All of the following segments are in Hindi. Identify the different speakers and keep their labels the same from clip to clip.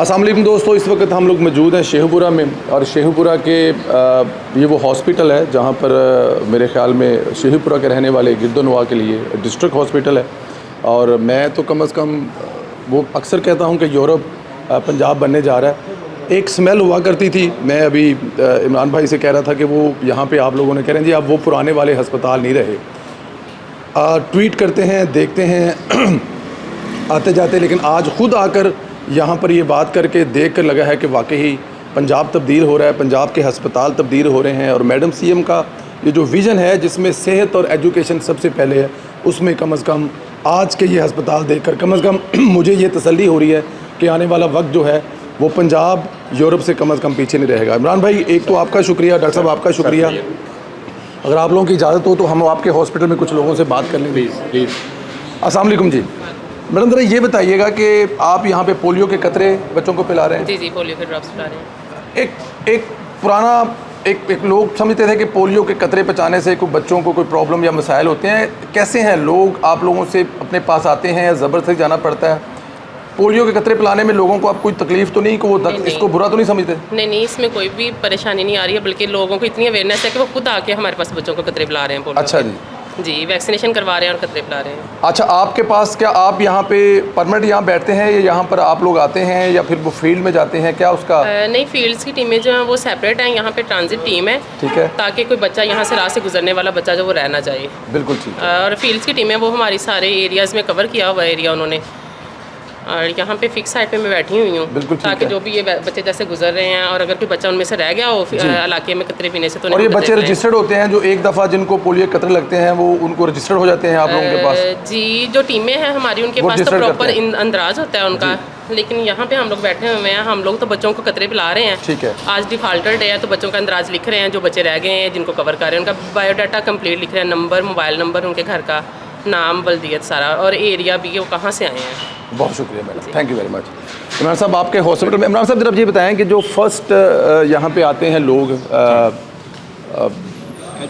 Speaker 1: अस्सलाम वालेकुम दोस्तों, इस वक्त हम लोग मौजूद हैं शेखुपुरा में। और शेखुपुरा के ये वो हॉस्पिटल है जहाँ पर मेरे ख़्याल में शेखुपुरा के रहने वाले गिरदोनवा के लिए डिस्ट्रिक्ट हॉस्पिटल है। और मैं तो कम से कम वो अक्सर कहता हूँ कि यूरोप पंजाब बनने जा रहा है। एक स्मेल हुआ करती थी। मैं अभी इमरान भाई से कह रहा था कि वो यहाँ पे आप लोगों ने कह रहे हैं जी अब वो पुराने वाले हस्पताल नहीं रहे। ट्वीट करते हैं, देखते हैं आते जाते, लेकिन आज ख़ुद आकर यहाँ पर ये बात करके देख कर लगा है कि वाकई पंजाब तब्दील हो रहा है, पंजाब के हस्पताल तब्दील हो रहे हैं। और मैडम सीएम का ये जो विज़न है जिसमें सेहत और एजुकेशन सबसे पहले है, उसमें कम से कम आज के ये हस्पताल देखकर कम से कम मुझे ये तसल्ली हो रही है कि आने वाला वक्त जो है वो पंजाब यूरोप से कम पीछे नहीं रहेगा। इमरान भाई, एक तो आपका शुक्रिया, डॉक्टर साहब आपका शुक्रिया। अगर आप लोगों की इजाज़त हो तो हम आपके हॉस्पिटल में कुछ लोगों से बात कर लेंगे।
Speaker 2: प्लीज़।
Speaker 1: अस्सलाम वालेकुम जी। मैडम ज़रा ये बताइएगा कि आप यहाँ पे पोलियो के कतरे बच्चों को पिला रहे हैं?
Speaker 3: जी, पोलियो के ड्रॉप्स पिला रहे हैं।
Speaker 1: एक पुराना एक लोग समझते थे कि पोलियो के कतरे पचाने से कोई बच्चों को कोई प्रॉब्लम या मसाइल होते हैं। कैसे हैं लोग, आप लोगों से अपने पास आते हैं या ज़बरदस्ती जाना पड़ता है? पोलियो के कतरे पिलाने में लोगों को आप कोई तकलीफ़ तो नहीं कि वो इसको बुरा तो नहीं समझते?
Speaker 3: नहीं, इसमें कोई भी परेशानी नहीं आ रही है, बल्कि लोगों को इतनी अवेयरनेस है कि वो खुद आके हमारे पास बच्चों को कतरे पिला रहे हैं। पोलियो
Speaker 1: अच्छा
Speaker 3: जी, वैक्सीनेशन करवा रहे हैं और कतरे पिला रहे हैं।
Speaker 1: अच्छा, आपके पास क्या आप यहाँ पे परमानेंट यहाँ बैठते हैं या यहाँ पर आप लोग आते हैं या फिर वो फील्ड में जाते हैं, क्या उसका?
Speaker 3: नहीं, फील्ड्स की टीमें जो हैं वो सेपरेट हैं, यहाँ पे ट्रांजिट टीम है।
Speaker 1: ठीक है, ताकि
Speaker 3: कोई बच्चा यहाँ से राह से गुजरने वाला बच्चा जो वो रहना चाहिए।
Speaker 1: बिल्कुल ठीक है।
Speaker 3: और फील्ड्स की टीमें वो हमारी सारे एरियाज़ में कवर किया हुआ एरिया उन्होंने, और यहाँ पे फिक्स साइड पे मैं बैठी हुई हूँ ताकि जो भी ये बच्चे जैसे गुजर रहे हैं और अगर कोई बच्चा उनमें से रह गया हो इलाके में कतरे पीने से तो।
Speaker 1: और ये बच्चे रजिस्टर्ड होते हैं जो एक दफ़ा जिनको पोलियो के कतरे लगते हैं वो उनको रजिस्टर्ड हो जाते हैं आप लोगों के पास?
Speaker 3: जी, जो टीमें हैं हमारी उनके पास तो प्रॉपर अंदाज होता है उनका, लेकिन यहाँ पे हम लोग बैठे हुए हैं, हम लोग तो बच्चों को कतरे पिला रहे हैं।
Speaker 1: ठीक है।
Speaker 3: आज डिफॉल्टर डे है तो बच्चों का अंदाज लिख रहे हैं, जो बच्चे रह गए हैं जिनको कवर कर रहे हैं उनका बायोडाटा कंप्लीट लिख रहे हैं, नंबर, मोबाइल नंबर, उनके घर का नाम, बल्दियत सारा, और एरिया भी वो कहाँ से आए हैं।
Speaker 1: बहुत शुक्रिया madam, thank you very much. Imran साहब, आपके हॉस्पिटल में, इमरान साहब जरा ये बताएं कि जो फर्स्ट यहाँ पे आते हैं लोग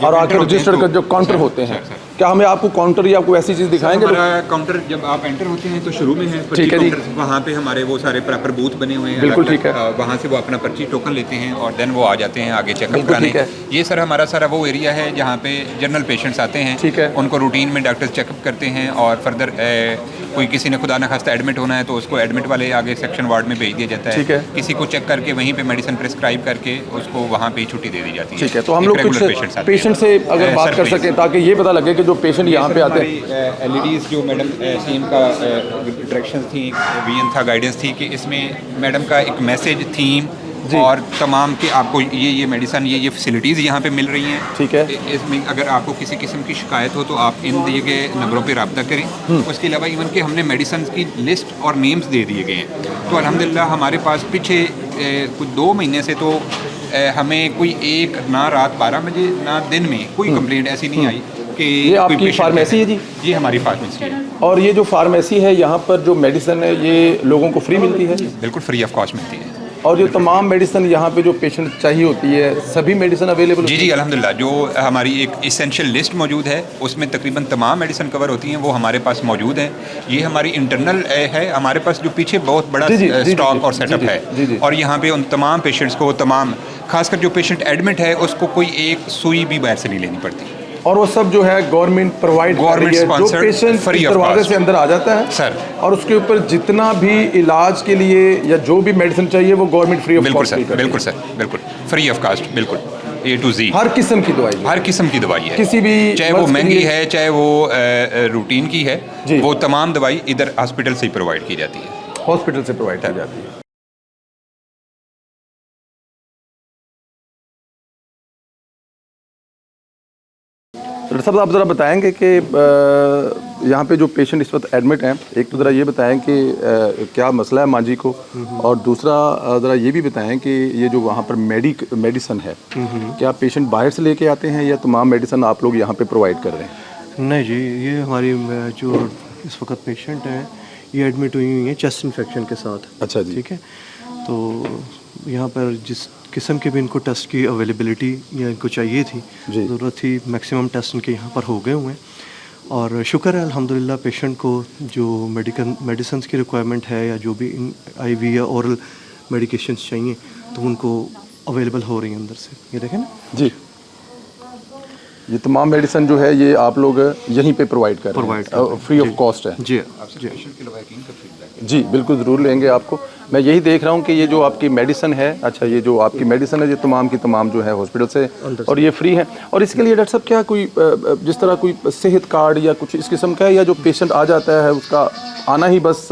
Speaker 1: और आकर रजिस्टर कर जो काउंटर होते हैं, क्या हमें आपको काउंटर या कोई ऐसी चीज़ दिखाएंगे?
Speaker 2: हमारा काउंटर जब आप एंटर होते हैं तो शुरू में है पर्ची काउंटर, वहाँ पे हमारे वो सारे प्रॉपर बूथ बने हुए हैं।
Speaker 1: बिल्कुल ठीक है।
Speaker 2: वहाँ से वो अपना पर्ची टोकन लेते हैं और देन वो आ जाते हैं आगे चेकअप कराने। ये सर हमारा सारा वो एरिया है जहाँ पे जनरल पेशेंट्स आते हैं।
Speaker 1: ठीक है।
Speaker 2: उनको रूटीन में डॉक्टर्स चेकअप करते हैं और फर्दर कोई किसी ने खुदा न खास्ता एडमिट होना है तो उसको एडमिट वाले आगे सेक्शन वार्ड में भेज दिया जाता है।
Speaker 1: ठीक है।
Speaker 2: किसी को चेक करके वहीं पे मेडिसिन प्रिस्क्राइब करके उसको वहाँ पे ही छुट्टी दे दी जाती है।
Speaker 1: ठीक है, तो हम लोग कुछ पेशेंट से अगर बात कर सकें ताकि ये पता लगे कि जो पेशेंट यहाँ पे आते हैं।
Speaker 2: एलईडीज़ जो मैडम सीएम का डायरेक्शन थी, विजन था, गाइडेंस थी कि इसमें मैडम का एक मैसेज, थीम और तमाम के आपको ये मेडिसिन ये फैसिलिटीज़ यहाँ पे मिल रही हैं। ठीक है। इसमें अगर आपको किसी किस्म की शिकायत हो तो आप इन दिए गए नंबरों पे रब्ता करें। उसके अलावा इवन कि हमने मेडिसिन की लिस्ट और नेम्स दे दिए गए हैं। तो अल्हम्दुलिल्लाह हमारे पास पीछे कुछ 2 महीने से तो हमें कोई एक ना रात 12 बजे ना दिन में कोई कंप्लेंट ऐसी नहीं आई कि
Speaker 1: ये आपकी फार्मेसी है जी?
Speaker 2: ये हमारी फार्मेसी है।
Speaker 1: और ये जो फार्मेसी है यहाँ पर जो मेडिसिन है ये लोगों को फ्री मिलती है?
Speaker 2: बिल्कुल फ्री ऑफ कॉस्ट मिलती है।
Speaker 1: और जो तमाम मेडिसिन यहाँ पे जो पेशेंट चाहिए होती है सभी मेडिसिन अवेलेबल?
Speaker 2: जी अल्हम्दुलिल्लाह, जो हमारी एक इसेंशियल लिस्ट मौजूद है उसमें तकरीबन तमाम मेडिसिन कवर होती हैं, वो हमारे पास मौजूद हैं। ये हमारी इंटरनल है, हमारे पास जो पीछे बहुत बड़ा स्टॉक और सेटअप है। और यहाँ पे उन तमाम पेशेंट्स को, तमाम खासकर जो पेशेंट एडमिट है उसको कोई एक सुई भी बाहर से नहीं लेनी पड़ती।
Speaker 1: और वो सब जो है गवर्नमेंट प्रोवाइड कर रही है, जो पेशेंट दरवाजे से अंदर आ जाता है
Speaker 2: सर,
Speaker 1: और उसके ऊपर जितना भी इलाज के लिए या जो भी मेडिसिन चाहिए वो गवर्नमेंट फ्री ऑफ कॉस्ट।
Speaker 2: बिल्कुल सर, बिल्कुल फ्री ऑफ कॉस्ट, बिल्कुल A to Z
Speaker 1: हर किस्म की दवाई,
Speaker 2: हर किस्म की दवाई है,
Speaker 1: किसी भी,
Speaker 2: चाहे वो महंगी है चाहे वो रूटीन की है, वो तमाम दवाई इधर हॉस्पिटल से ही प्रोवाइड की जाती है।
Speaker 1: हॉस्पिटल से प्रोवाइड की जाती है। डॉक्टर साहब, आप ज़रा बताएंगे कि यहाँ पे जो पेशेंट इस वक्त एडमिट हैं, एक तो ज़रा ये बताएं कि क्या मसला है माँ जी को, और दूसरा ज़रा ये भी बताएं कि ये जो वहाँ पर मेडिसिन है क्या पेशेंट बाहर से लेके आते हैं या तमाम मेडिसिन आप लोग यहाँ पे प्रोवाइड कर रहे हैं?
Speaker 4: नहीं जी, ये हमारी जो इस वक्त पेशेंट हैं ये एडमिट हुई हैं चेस्ट इन्फेक्शन के साथ।
Speaker 1: अच्छा जी।
Speaker 4: ठीक है, तो यहाँ पर जिस किस्म के भी इनको टेस्ट की अवेलेबिलिटी या इनको चाहिए थी, ज़रूरत थी, मैक्सिमम टेस्ट इनके यहाँ पर हो गए हुए हैं। और शुक्र है अल्हम्दुलिल्लाह पेशेंट को जो मेडिसिन की रिक्वायरमेंट है या जो भी IV या ओरल मेडिकेशंस चाहिए तो उनको अवेलेबल हो रही हैं अंदर से। ये देखें ना
Speaker 1: जी, ये तमाम मेडिसिन जो है ये आप लोग यहीं पे प्रोवाइड कर रहे हैं, फ्री ऑफ कॉस्ट है।
Speaker 4: जी
Speaker 1: जी बिल्कुल ज़रूर लेंगे आपको। मैं यही देख रहा हूँ कि ये जो आपकी मेडिसिन है, अच्छा ये जो आपकी मेडिसिन है ये तमाम की तमाम जो है हॉस्पिटल से और ये फ्री है। और इसके लिए डॉक्टर साहब क्या कोई जिस तरह कोई सेहत कार्ड या कुछ इस किस्म का है, या जो पेशेंट आ जाता है उसका आना ही बस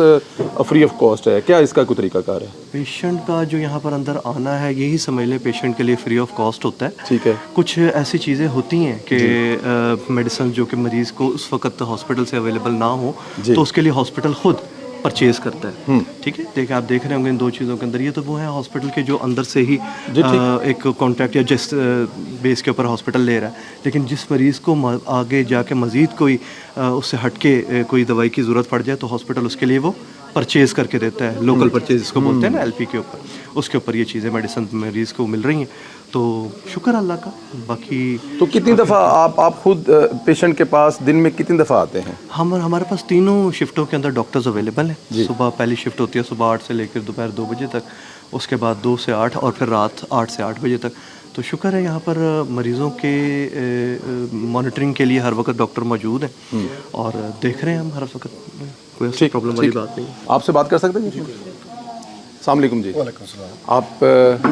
Speaker 1: फ्री ऑफ कॉस्ट है, क्या इसका कोई तरीकाकार है?
Speaker 4: पेशेंट का जो यहाँ पर अंदर आना है यही समझ लें पेशेंट के लिए फ्री ऑफ कॉस्ट होता है।
Speaker 1: ठीक है।
Speaker 4: कुछ ऐसी चीज़ें होती हैं कि मेडिसिन जो कि मरीज़ को उस वक्त हॉस्पिटल से अवेलेबल ना हो तो उसके लिए हॉस्पिटल खुद परचेज करता है। ठीक है, देखिए आप देख रहे होंगे इन दो चीज़ों के अंदर, ये तो वो है हॉस्पिटल के जो अंदर से ही एक कॉन्ट्रैक्ट या जिस बेस के ऊपर हॉस्पिटल ले रहा है, लेकिन जिस मरीज़ को आगे जाके मज़ीद कोई उससे हट के कोई दवाई की ज़रूरत पड़ जाए तो हॉस्पिटल उसके लिए वो परचेज़ करके देता है। लोकल परचेज इसको बोलते हैं ना, LP के ऊपर, उसके ऊपर ये चीज़ें मेडिसिन मरीज़ को मिल रही हैं, तो शुक्र अल्लाह का। बाकी
Speaker 1: तो कितनी दफ़ा आप खुद पेशेंट के पास दिन में कितनी दफ़ा आते हैं?
Speaker 4: हमारे पास तीनों शिफ्टों के अंदर डॉक्टर्स अवेलेबल हैं। सुबह पहली शिफ्ट होती है सुबह 8 से लेकर दोपहर 2 बजे तक, उसके बाद 2 से 8 और फिर रात 8 से 8 बजे तक। तो शुक्र है यहाँ पर मरीज़ों के मॉनिटरिंग के लिए हर वक्त डॉक्टर मौजूद हैं और देख रहे हैं हम हर वक्त, कोई ऐसी प्रॉब्लम वाली बात नहीं।
Speaker 1: आपसे बात कर सकते हैं? अस्सलाम वालेकुम जी।
Speaker 5: वालेकुम सलाम।
Speaker 1: आप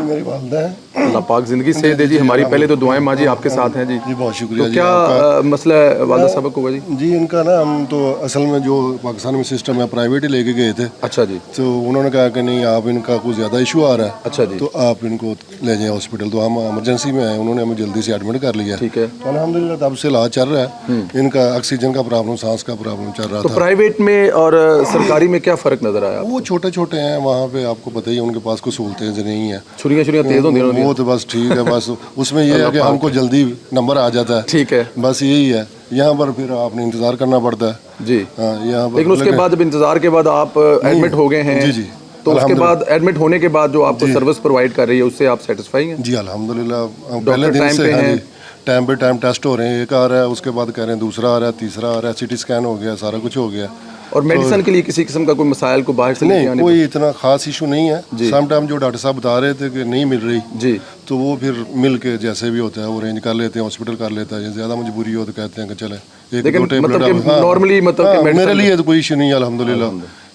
Speaker 5: मेरी वालदा है।
Speaker 1: अल्लाह पाक ज़िंदगी से दे जी। हमारी पहले तो दुआएं माँ जी आपके साथ हैं जी।
Speaker 5: जी बहुत शुक्रिया
Speaker 1: तो
Speaker 5: जी।
Speaker 1: क्या मसला है वालदा साहब को जी?
Speaker 5: जी इनका ना, हम तो असल में जो पाकिस्तान में सिस्टम है प्राइवेट ही लेके गए थे।
Speaker 1: अच्छा जी।
Speaker 5: तो उन्होंने कहा कि नहीं आप इनका कुछ ज़्यादा इशू आ रहा है,
Speaker 1: अच्छा जी,
Speaker 5: तो आप इनको ले जाएं हॉस्पिटल। तो हम इमरजेंसी में आए, उन्होंने हमें जल्दी से एडमिट कर लिया।
Speaker 1: ठीक है।
Speaker 5: तो अल्हम्दुलिल्लाह तब से इलाज चल रहा है। इनका ऑक्सीजन का प्रॉब्लम, सांस का प्रॉब्लम चल रहा
Speaker 1: तो
Speaker 5: था।
Speaker 1: प्राइवेट में और सरकारी में क्या फ़र्क नज़र आया?
Speaker 5: वो छोटे छोटे हैं, वहाँ पे आपको पता ही है उनके पास कुछ सहूलतें नहीं है।
Speaker 1: छुरियाँ तेज़ होती हैं
Speaker 5: वो तो बस ठीक है, बस उसमें ये है कि हमको जल्दी नंबर आ जाता है।
Speaker 1: ठीक है,
Speaker 5: बस यही है। यहाँ पर फिर आपने इंतज़ार करना पड़ता है
Speaker 1: जी।
Speaker 5: हाँ, यहाँ पर
Speaker 1: लेकिन उसके बाद जब इंतज़ार के बाद आप एडमिट हो गए हैं,
Speaker 5: जी जी,
Speaker 1: तो उसके बाद एडमिट होने के बाद जो आपको सर्विस प्रोवाइड कर रही है उससे आप सेटिस्फाई हैं?
Speaker 5: जी अल्हम्दुलिल्लाह। पहले दिन से हाँ जी, टाइम पे टाइम टेस्ट हो रहे हैं। एक आ रहा है, उसके बाद कह रहे हैं दूसरा आ रहा है, तीसरा आ रहा है, CT स्कैन हो गया, सारा कुछ हो गया।
Speaker 1: और मेडिसिन के लिए किसी किस्म का कोई मसाइल को बाहर से
Speaker 5: नहीं, कोई इतना खास इशू नहीं है। सम टाइम जो डॉक्टर साहब बता रहे थे कि नहीं मिल रही
Speaker 1: जी,
Speaker 5: तो वो फिर मिल के जैसे भी होता है वो अरेंज कर लेते हैं, हॉस्पिटल कर लेता है। ज़्यादा मजबूरी हो तो कहते हैं कि चले एक दो टेबलेट।
Speaker 1: नॉर्मली
Speaker 5: मेरे लिए तो कोई इशू नहीं है अल्हम्दुलिल्लाह।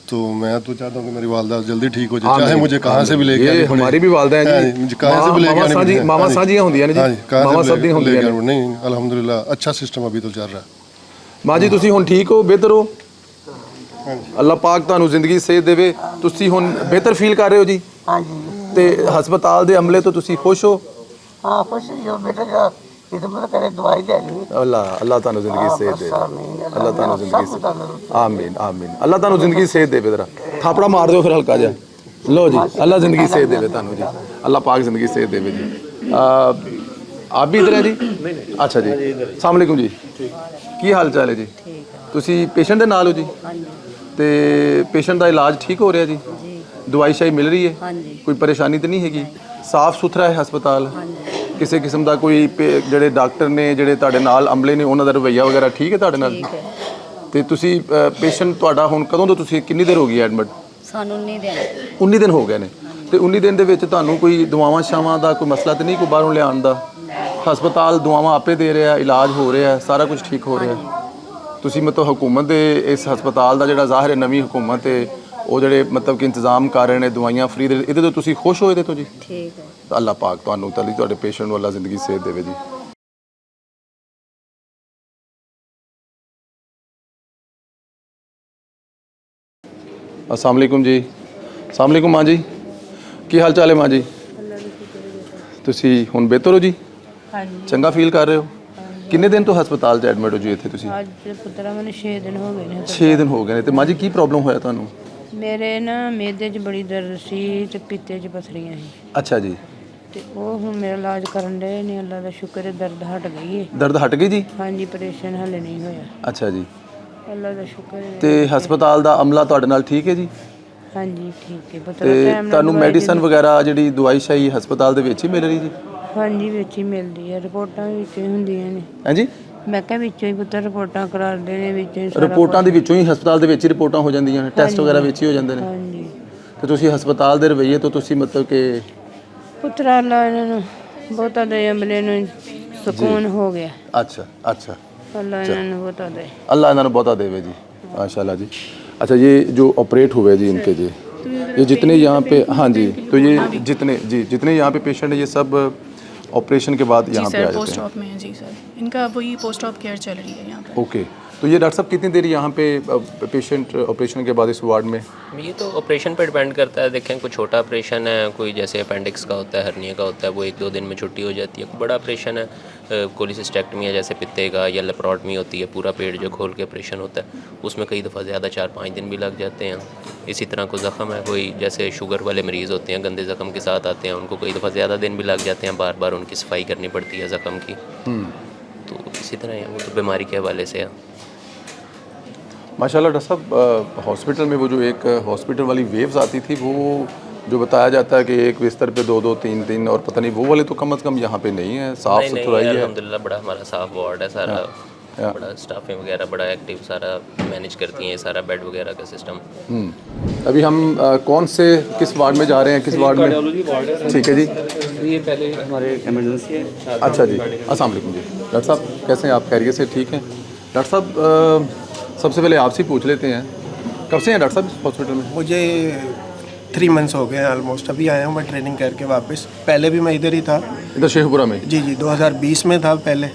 Speaker 5: तो मैं तो चाहता हूँ कि मेरी वालदा जल्दी ठीक हो जाए, चाहे मुझे कहाँ से भी लेके आनी पड़े।
Speaker 1: हमारी भी वालदा हैं जी,
Speaker 5: कहाँ से भी लेके आनी पड़े।
Speaker 1: मामा साजियाँ होंदी हैं जी, मामा साजियाँ होंदी हैं।
Speaker 5: नहीं अल्हम्दुलिल्लाह अच्छा सिस्टम अभी तो चल रहा है।
Speaker 1: माँ जी तुसी हुन ठीक हो, बेहतर हो? अल्लाह पाक ਤੁਹਾਨੂੰ ਜ਼ਿੰਦਗੀ ਸਿਹਤ ਦੇਵੇ। ਤੁਸੀਂ ਹੁਣ ਬਿਹਤਰ ਫੀਲ ਕਰ ਰਹੇ ਹੋ ਜੀ?
Speaker 6: ਹਾਂਜੀ।
Speaker 1: ਤੇ ਹਸਪਤਾਲ ਦੇ ਅਮਲੇ ਤੋਂ ਤੁਸੀਂ ਖੁਸ਼ ਹੋ?
Speaker 6: हाँ खुश जो बेटा का खिदमत करे, दवाई दे दी।
Speaker 1: ਅੱਲਾਹ ਤੁਹਾਨੂੰ ਜ਼ਿੰਦਗੀ ਸਿਹਤ ਦੇ। ਅੱਲਾਹ ਤੁਹਾਨੂੰ ਜ਼ਿੰਦਗੀ ਸਿਹਤ। ਆਮੀਨ ਆਮੀਨ। ਅੱਲਾਹ ਤੁਹਾਨੂੰ ਜ਼ਿੰਦਗੀ ਸਿਹਤ ਦੇਵੇ। ਜ਼ਰਾ ਥਾਪੜਾ ਮਾਰ ਦਿਓ ਫਿਰ ਹਲਕਾ ਜਿਹਾ। ਲਓ ਜੀ, ਅੱਲਾਹ ਜ਼ਿੰਦਗੀ ਸਿਹਤ ਦੇਵੇ ਤੁਹਾਨੂੰ ਜੀ। ਅੱਲਾਹ ਪਾਕ ਜ਼ਿੰਦਗੀ ਸਿਹਤ ਦੇਵੇ ਜੀ। आप भी इधर हैं जी? अच्छा जी। अस्सलाम वालेकुम जी। ਕੀ ਹਾਲ ਚਾਲ ਹੈ ਜੀ? ਤੁਸੀਂ ਪੇਸ਼ੈਂਟ ਦੇ ਨਾਲ ਹੋ ਜੀ? ਤੇ ਪੇਸ਼ੈਂਟ ਦਾ ਇਲਾਜ ਠੀਕ ਹੋ ਰਿਹਾ ਜੀ? ਦਵਾਈ ਸ਼ਾਈ ਮਿਲ ਰਹੀ ਹੈ? ਕੋਈ ਪਰੇਸ਼ਾਨੀ ਤਾਂ ਨਹੀਂ ਹੈਗੀ? ਸਾਫ਼ ਸੁਥਰਾ ਹੈ ਹਸਪਤਾਲ? ਕਿਸੇ ਕਿਸਮ ਦਾ ਕੋਈ ਜਿਹੜੇ ਡਾਕਟਰ ਨੇ, ਜਿਹੜੇ ਤੁਹਾਡੇ ਨਾਲ ਅਮਲੇ ਨੇ, ਉਹਨਾਂ ਦਾ ਰਵੱਈਆ ਵਗੈਰਾ ਠੀਕ ਹੈ ਤੁਹਾਡੇ ਨਾਲ? ਤੇ ਤੁਸੀਂ ਪੇਸ਼ੈਂਟ ਤੁਹਾਡਾ ਹੁਣ ਕਦੋਂ ਤੋਂ, ਤੁਸੀਂ ਕਿੰਨੀ ਦੇਰ ਹੋ ਗਈ ਐਡਮਿਟ?
Speaker 7: ਸਾਨੂੰ 19 ਦਿਨ।
Speaker 1: 19 ਦਿਨ ਹੋ ਗਏ ਨੇ। ਤੇ 19 ਦਿਨ ਦੇ ਵਿੱਚ ਤੁਹਾਨੂੰ ਕੋਈ ਦਵਾਵਾਂ ਸ਼ਾਵਾਂ ਦਾ ਕੋਈ ਮਸਲਾ ਤਾਂ ਨਹੀਂ, ਕੋਈ ਬਾਹਰੋਂ ਲਿਆਉਣ ਦਾ? ਹਸਪਤਾਲ ਦਵਾਵਾਂ ਆਪੇ ਦੇ ਰਿਹਾ, ਇਲਾਜ ਹੋ ਰਿਹਾ, ਸਾਰਾ ਕੁਝ ਠੀਕ ਹੋ ਰਿਹਾ? ਤੁਸੀਂ ਮਤਲਬ ਹੁਕੂਮਤ ਦੇ ਇਸ ਹਸਪਤਾਲ ਦਾ ਜਿਹੜਾ ਜ਼ਾਹਿਰ ਹੈ ਨਵੀਂ ਹੁਕੂਮਤ ਹੈ, ਉਹ ਜਿਹੜੇ ਮਤਲਬ ਕਿ ਇੰਤਜ਼ਾਮ ਕਰ ਰਹੇ ਨੇ ਦਵਾਈਆਂ ਫ੍ਰੀ ਦੇ, ਇਹਦੇ ਤੋਂ ਤੁਸੀਂ ਖੁਸ਼ ਹੋ ਇਹਦੇ ਤੋਂ ਜੀ?
Speaker 7: ਠੀਕ ਹੈ।
Speaker 1: ਤਾਂ ਅੱਲਾਹ ਪਾਕ ਤੁਹਾਨੂੰ ਤਲੀ ਤੁਹਾਡੇ ਪੇਸ਼ੈਂਟ ਨੂੰ ਅੱਲਾਹ ਜ਼ਿੰਦਗੀ ਸਿਹਤ ਦੇਵੇ ਜੀ। अस्सलाम वालेकुम जी। अस्सलाम वालेकुम माँ जी, ਕੀ ਹਾਲ ਚਾਲ ਹੈ ਮਾਂ ਜੀ? ਤੁਸੀਂ ਹੁਣ ਬਿਹਤਰ ਹੋ ਜੀ?
Speaker 7: ਹਾਂਜੀ।
Speaker 1: ਚੰਗਾ ਫੀਲ ਕਰ ਰਹੇ ਹੋ? ਕਿੰਨੇ ਦਿਨ ਤੋਂ ਹਸਪਤਾਲ 'ਚ ਐਡਮਿਟ ਹੋ ਜੀ ਇੱਥੇ ਤੁਸੀਂ?
Speaker 7: ਅੱਜ ਪੁੱਤਰਾ ਮੈਨੂੰ 6 ਦਿਨ ਹੋ ਗਏ ਨੇ।
Speaker 1: 6 ਦਿਨ ਹੋ ਗਏ ਨੇ। ਤੇ ਮਾਂ ਜੀ ਕੀ ਪ੍ਰੋਬਲਮ ਹੋਇਆ ਤੁਹਾਨੂੰ?
Speaker 7: ਮੇਰੇ ਨਾ ਮਿਹਦੇ 'ਚ ਬੜੀ ਦਰਦ ਸੀ ਤੇ ਪਿੱਤੇ 'ਚ ਪਥਰੀਆਂ ਸੀ
Speaker 1: ਅੱਛਾ ਜੀ।
Speaker 7: ਤੇ ਉਹ ਹੁਣ ਮੇਰਾ ਇਲਾਜ ਕਰਨ ਦੇ ਨੇ। ਅੱਲਾ ਦਾ ਸ਼ੁਕਰ ਹੈ ਦਰਦ ਹਟ ਗਈ ਹੈ।
Speaker 1: ਦਰਦ ਹਟ ਗਈ ਜੀ?
Speaker 7: ਹਾਂਜੀ, ਆਪਰੇਸ਼ਨ ਹਲੇ ਨਹੀਂ ਹੋਇਆ।
Speaker 1: ਅੱਛਾ ਜੀ।
Speaker 7: ਅੱਲਾ ਦਾ ਸ਼ੁਕਰ ਹੈ।
Speaker 1: ਤੇ ਹਸਪਤਾਲ ਦਾ ਅਮਲਾ ਤੁਹਾਡੇ ਨਾਲ ਠੀਕ ਹੈ ਜੀ?
Speaker 7: ਹਾਂਜੀ ਠੀਕ ਹੈ ਪੁੱਤਰਾ।
Speaker 1: ਤੇ
Speaker 7: ਟਾਈਮ ਨਾਲ
Speaker 1: ਤੁਹਾਨੂੰ
Speaker 7: ਦਵਾਈ
Speaker 1: ਮੈਡੀਸਨ ਵਗੈਰਾ ਜਿਹੜੀ ਦਵਾਈ ਸ਼ਾਈ ਹਸਪਤਾਲ ਦੇ ਵਿੱਚ ਹੀ ਮਿਲ ਰਹੀ ਜੀ?
Speaker 7: ਹਾਂਜੀ ਵਿੱਚ ਹੀ ਮਿਲਦੀ ਹੈ, ਰਿਪੋਰਟਾਂ ਵੀ ਵਿੱਚ ਹੀ ਹੁੰਦੀਆਂ ਨੇ।
Speaker 1: ਹਾਂਜੀ
Speaker 7: ਮੈਂ ਕਿਹਾ ਵਿੱਚੋਂ ਹੀ ਪੁੱਤਰ ਰਿਪੋਰਟਾਂ ਕਰਾਉਂਦੇ ਨੇ ਵਿੱਚੋਂ ਹੀ ਸਾਰਾ
Speaker 1: ਰਿਪੋਰਟਾਂ ਦੇ ਵਿੱਚੋਂ ਹੀ ਹਸਪਤਾਲ ਦੇ ਵਿੱਚ ਹੀ ਰਿਪੋਰਟਾਂ ਹੋ ਜਾਂਦੀਆਂ ਨੇ, ਟੈਸਟ ਵਗੈਰਾ ਵਿੱਚ ਹੀ ਹੋ ਜਾਂਦੇ ਨੇ।
Speaker 7: ਹਾਂਜੀ
Speaker 1: ਤੇ ਤੁਸੀਂ ਹਸਪਤਾਲ ਦੇ ਰਵੱਈਏ ਤੋਂ ਤੁਸੀਂ ਮਤਲਬ ਕਿ
Speaker 7: ਪੁੱਤਰਾ ਅੱਲਾ ਇਹਨਾਂ ਨੂੰ ਬਹੁਤਾ ਦੇ, ਅਮਲੇ ਨੂੰ ਸਕੂਨ ਹੋ ਗਿਆ।
Speaker 1: अच्छा अच्छा,
Speaker 7: ਅੱਲਾ ਇਹਨਾਂ ਨੂੰ ਬਹੁਤਾ ਦੇ।
Speaker 1: अल्लाह इन्होंने बहुता देवे जी, माशाल्लाह जी। अच्छा, ये जो ऑपरेट हुए जी इनके जी, ये जितने यहाँ पे, हाँ जी, तो ये जितने यहाँ पे पेशेंट है ये सब ऑपरेशन के बाद यहाँ पे आ जाते
Speaker 8: पोस्ट
Speaker 1: हैं।
Speaker 8: ऑप में है जी सर, इनका वही पोस्ट ऑप केयर चल रही है यहाँ पे।
Speaker 1: ओके, तो ये डॉक्टर साहब कितनी देर यहाँ पे पेशेंट ऑपरेशन के बाद इस वार्ड में?
Speaker 9: ये तो ऑपरेशन पर डिपेंड करता है। देखें, कोई छोटा ऑपरेशन है, कोई जैसे अपेंडिक्स का होता है, हर्निया का होता है, वो 1-2 दिन में छुट्टी हो जाती है। कोई बड़ा ऑपरेशन है, कोलिसिस्टेक्टमी है जैसे पित्ते का, या लेप्रोटमी होती है, पूरा पेट जो खोल के ऑपरेशन होता है, उसमें कई दफ़ा ज़्यादा 4-5 दिन भी लग जाते हैं। इसी तरह कोई ज़ख़म है, कोई जैसे शुगर वाले मरीज़ होते हैं, गंदे ज़ख़म के साथ आते हैं, उनको कई दफ़ा ज़्यादा दिन भी लग जाते हैं, बार बार उनकी सफाई करनी पड़ती है ज़ख़म की। तो इसी तरह है, वो तो बीमारी के हवाले से है।
Speaker 1: माशाल्लाह डॉक्टर साहब, हॉस्पिटल में वो जो एक हॉस्पिटल वाली वेव्स आती थी, वो जो बताया जाता है कि एक बिस्तर पे 2-2 3-3 और पता नहीं, वो वाले तो कम से कम यहाँ पे नहीं है, साफ़ सुथराई है
Speaker 9: अल्हम्दुलिल्लाह बड़ा हमारा साफ़ वार्ड है सारा, बड़ा स्टाफिंग वगैरह बड़ा एक्टिव सारा मैनेज करती हैं, सारा बेड वगैरह का सिस्टम।
Speaker 1: अभी हम कौन से किस वार्ड में जा रहे हैं, किस वार्ड में? ठीक है जी,
Speaker 10: ये पहले हमारे इमरजेंसी है।
Speaker 1: अच्छा जी, अस्सलाम वालेकुम जी। डॉक्टर साहब कैसे हैं आप? खैरियत से? ठीक हैं डॉक्टर साहब, सबसे पहले आपसे पूछ लेते हैं, कब से हैं डॉक्टर साहब इस हॉस्पिटल में?
Speaker 11: मुझे 3 मंथ्स हो गए हैं ऑलमोस्ट, अभी आया हूँ मैं ट्रेनिंग करके वापस। पहले भी मैं इधर ही था,
Speaker 1: इधर शेखपुरा में?
Speaker 11: जी 2020 में था पहले,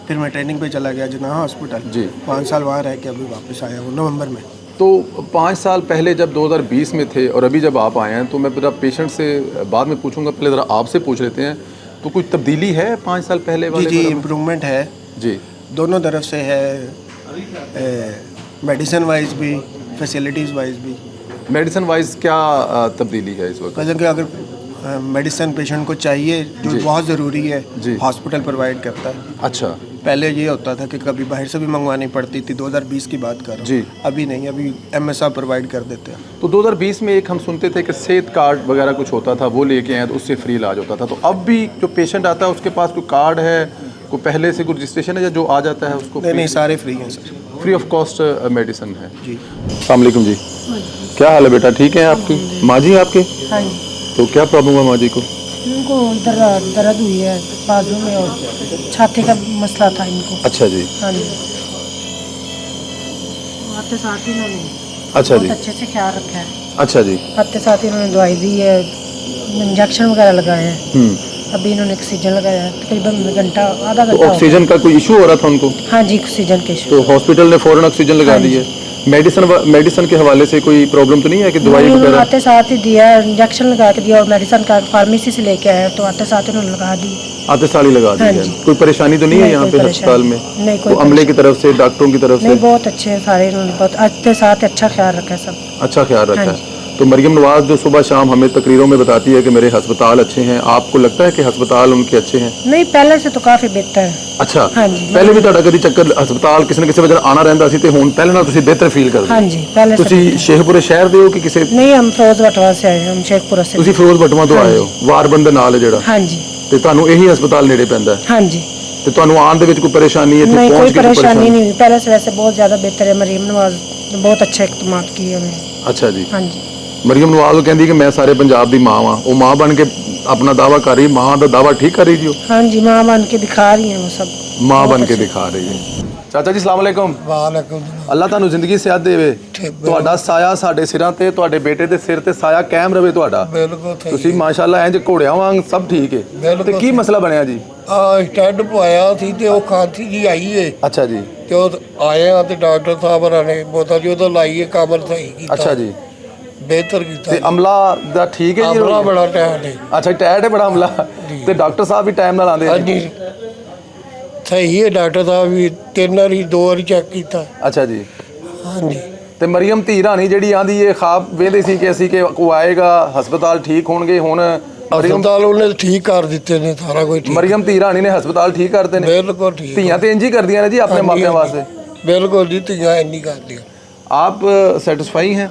Speaker 11: फिर मैं ट्रेनिंग पे चला गया जना हॉस्पिटल जी, 5 साल वहाँ रह के अभी वापस आया हूँ नवंबर में।
Speaker 1: तो 5 साल पहले जब 2020 में थे और अभी जब आप आए हैं, तो मैं ज़रा पेशेंट से बाद में पूछूंगा, पहले ज़रा आपसे पूछ लेते हैं, तो कुछ तब्दीली है 5 साल पहले वाले?
Speaker 11: जी इम्प्रूवमेंट है जी, दोनों तरफ से है, मेडिसिन वाइज भी, फैसिलिटीज़ वाइज भी।
Speaker 1: मेडिसिन वाइज क्या तब्दीली है इस वक्त?
Speaker 11: मतलब कि अगर मेडिसिन पेशेंट को चाहिए जो बहुत ज़रूरी है, हॉस्पिटल प्रोवाइड करता है।
Speaker 1: अच्छा,
Speaker 11: पहले ये होता था कि कभी बाहर से भी मंगवानी पड़ती थी, 2020 की बात कर रहा हूँ, अभी नहीं, अभी MSR प्रोवाइड कर देते हैं।
Speaker 1: तो 2020 में एक हम सुनते थे कि सेहत कार्ड वगैरह कुछ होता था, वो लेके आए तो उससे फ्री इलाज होता था। तो अब भी जो पेशेंट आता है उसके पास कोई कार्ड है, कोई पहले से कोई रजिस्ट्रेशन है, या जो आ जाता है उसको?
Speaker 11: नहीं, सारे फ्री हैं sir,
Speaker 1: free of cost medicine है
Speaker 11: जी।
Speaker 1: अस्सलाम वालेकुम जी, क्या हाल है बेटा? ठीक है आपकी माँ जी? आपके
Speaker 6: हाँ जी,
Speaker 1: तो क्या प्रॉब्लम है माँ जी को?
Speaker 6: इनको दर्द हुई है बाजू में और छाती का मसला था इनको।
Speaker 1: अच्छा जी,
Speaker 6: हाँ जी, आते साथ ही इन्होंने
Speaker 1: अच्छा जी,
Speaker 6: बहुत अच्छे से ख्याल रखा है।
Speaker 1: अच्छा जी,
Speaker 6: आते साथ ही इन्होंने दवाई दी है, इंजेक्शन वगैरह लगाए हैं, अभी इन्होंने ऑक्सीजन लगाया है, तकरीबन घंटा आधा
Speaker 1: तो
Speaker 6: घंटा।
Speaker 1: ऑक्सीजन का कोई इशू हो रहा था उनको?
Speaker 6: हाँ जी, ऑक्सीजन के इशू।
Speaker 1: तो हॉस्पिटल ने फ़ौरन ऑक्सीजन लगा दी है। मेडिसिन के हवाले से कोई प्रॉब्लम तो नहीं है कि दवाई वगैरह?
Speaker 6: आते साथ ही दिया, इंजेक्शन लगा के दिया और मेडिसिन का फार्मेसी से लेके आया, तो आते साथ उन्होंने लगा दी।
Speaker 1: आते साल ही लगा दी है। कोई परेशानी तो नहीं है यहाँ पे अस्पताल में?
Speaker 6: नहीं, कोई
Speaker 1: अमले की तरफ से, डॉक्टरों की तरफ से?
Speaker 6: नहीं, बहुत अच्छे हैं सारे, इन्होंने बहुत आते साथ अच्छा ख्याल रखा है सब।
Speaker 1: अच्छा ख्याल रखा है। तो मरियम नवाज जो सुबह शाम हमें तकरीरों में बताती है कि मेरे अस्पताल अच्छे हैं, आपको लगता है कि अस्पताल उनके अच्छे हैं?
Speaker 6: नहीं, पहले से तो काफ़ी बेहतर है।
Speaker 1: अच्छा,
Speaker 6: हाँ जी,
Speaker 1: पहले भी ਤੁਹਾਡਾ ਕਦੀ ਚੱਕਰ ਹਸਪਤਾਲ ਕਿਸੇ ਨਾ ਕਿਸੇ ਵਜ੍ਹਾ ਆਣਾ ਰਹਿੰਦਾ ਸੀ, ਤੇ ਹੁਣ ਪਹਿਲੇ ਨਾਲ ਤੁਸੀਂ ਬਿਹਤਰ ਫੀਲ ਕਰਦੇ?
Speaker 6: हाँ जी, पहले से।
Speaker 1: ਤੁਸੀਂ ਸ਼ੇਖਪੁਰੇ ਸ਼ਹਿਰ ਦੇ ਹੋ ਕਿ ਕਿਸੇ?
Speaker 6: नहीं, हम फिरोज बटवा से आए, हम शेखपुरा से।
Speaker 1: ਤੁਸੀਂ ਫਿਰੋਜ਼ ਬਟਵਾ ਤੋਂ ਆਏ ਹੋ, ਵਾਰਬੰਦ ਦੇ ਨਾਲ ਹੈ ਜਿਹੜਾ?
Speaker 6: हाँ जी,
Speaker 1: ਤੇ ਤੁਹਾਨੂੰ ਇਹੀ ਹਸਪਤਾਲ ਨੇੜੇ ਪੈਂਦਾ ਹੈ?
Speaker 6: हाँ जी,
Speaker 1: ਤੇ ਤੁਹਾਨੂੰ ਆਉਣ ਦੇ ਵਿੱਚ ਕੋਈ ਪਰੇਸ਼ਾਨੀ ਇੱਥੇ
Speaker 6: नहीं, कोई
Speaker 1: ਪਹੁੰਚ ਕੇ ਕੋਈ
Speaker 6: परेशानी नहीं हुई, पहले से वैसे बहुत ज़्यादा बेहतर है। मरीम नवाज ने बहुत अच्छा इकदाम किए हमें।
Speaker 1: अच्छा जी,
Speaker 6: हाँ जी,
Speaker 1: ਮਰੀਮ ਨਵਾਜ਼ ਉਹ ਕਹਿੰਦੀ ਕਿ ਮੈਂ ਸਾਰੇ ਪੰਜਾਬ ਦੀ ਮਾਂ ਵਾਂ, ਉਹ ਮਾਂ ਬਣ ਕੇ ਆਪਣਾ ਦਾਵਾ ਕਰ ਰਹੀ, ਮਾਂ ਦਾ ਦਾਵਾ ਠੀਕ ਕਰ ਰਹੀ ਜੀ? ਉਹ
Speaker 6: हाँ जी, माँ बन के दिखा रही हैं वो सब,
Speaker 1: ਮਾਂ ਬਣ ਕੇ ਦਿਖਾ ਰਹੀ ਹੈ। ਚਾਚਾ ਜੀ ਸਲਾਮ ਅਲੈਕੁਮ।
Speaker 11: वालेकुम।
Speaker 1: ਅੱਲਾਹ ਤੁਹਾਨੂੰ ਜ਼ਿੰਦਗੀ ਸਿਹਤ ਦੇਵੇ, ਤੁਹਾਡਾ ਸਾਇਆ ਸਾਡੇ ਸਿਰਾਂ ਤੇ, ਤੁਹਾਡੇ ਬੇਟੇ ਦੇ ਸਿਰ ਤੇ ਸਾਇਆ ਕਾਇਮ ਰਵੇ ਤੁਹਾਡਾ।
Speaker 11: ਬਿਲਕੁਲ
Speaker 1: ਤੁਸੀਂ ਮਾਸ਼ਾਅੱਲਾ ਇੰਜ ਘੋੜਿਆਂ ਵਾਂਗ ਸਭ ਠੀਕ ਹੈ। ਤੇ ਕੀ ਮਸਲਾ ਬਣਿਆ ਜੀ?
Speaker 11: ਸਟੈਂਡ ਪਵਾਇਆ ਸੀ ਤੇ ਉਹ ਖਾਂਸੀ ਜੀ ਆਈ ਏ।
Speaker 1: ਅੱਛਾ ਜੀ,
Speaker 11: ਤੇ ਉਹ ਆਇਆ ਤੇ ਡਾਕਟਰ ਸਾਹਿਬ ਨੇ ਬੋਤਲ ਜੀ ਉਹਦਾ ਲਾਈਏ, ਕੰਮ ਸਹੀ ਕੀਤਾ।
Speaker 1: ਅੱਛਾ ਜੀ,
Speaker 11: ਬਿਹਤਰ ਕੀਤਾ।
Speaker 1: ਤੇ ਅਮਲਾ ਦਾ ਠੀਕ ਹੈ ਜੀ?
Speaker 11: ਅਮਲਾ ਬੜਾ ਟਾਈਮ ਹੈ।
Speaker 1: ਅੱਛਾ, ਟਾਇਰਡ ਹੈ ਬੜਾ ਅਮਲਾ, ਤੇ ਡਾਕਟਰ ਸਾਹਿਬ ਵੀ ਟਾਈਮ ਨਾਲ ਆਉਂਦੇ?
Speaker 11: ਹਾਂਜੀ, ਸਹੀ ਹੈ, ਡਾਕਟਰ ਸਾਹਿਬ ਵੀ 3 ਵਾਰੀ 2 ਵਾਰੀ ਚੈੱਕ ਕੀਤਾ।
Speaker 1: ਅੱਛਾ ਜੀ,
Speaker 11: ਹਾਂਜੀ।
Speaker 1: ਤੇ ਮਰੀਮ ਧੀ ਰਾਣੀ ਜਿਹੜੀ ਆਂਦੀ ਇਹ ਖਾਬ ਵੇਂਦੇ ਸੀ ਕਿ ਅਸੀਂ ਕਿ ਕੋ ਆਏਗਾ, ਹਸਪਤਾਲ ਠੀਕ ਹੋਣਗੇ, ਹੁਣ
Speaker 11: ਹਸਪਤਾਲ ਉਹਨੇ ਠੀਕ ਕਰ ਦਿੱਤੇ ਨੇ, ਸਾਰਾ ਕੁਝ ਠੀਕ।
Speaker 1: ਮਰੀਮ ਧੀ ਰਾਣੀ ਨੇ ਹਸਪਤਾਲ ਠੀਕ ਕਰਤੇ ਨੇ?
Speaker 11: ਬਿਲਕੁਲ ਠੀਕ।
Speaker 1: ਧੀਆਂ ਤੇ ਇੰਜ ਹੀ ਕਰਦੀਆਂ ਨੇ ਜੀ ਆਪਣੇ ਮਾਪਿਆਂ ਵਾਸਤੇ।
Speaker 11: ਬਿਲकुल जी, ਧੀਆਂ ਇੰਨੀ ਕਰਦੀਆਂ।
Speaker 1: आप सेटिस्फाई हैं?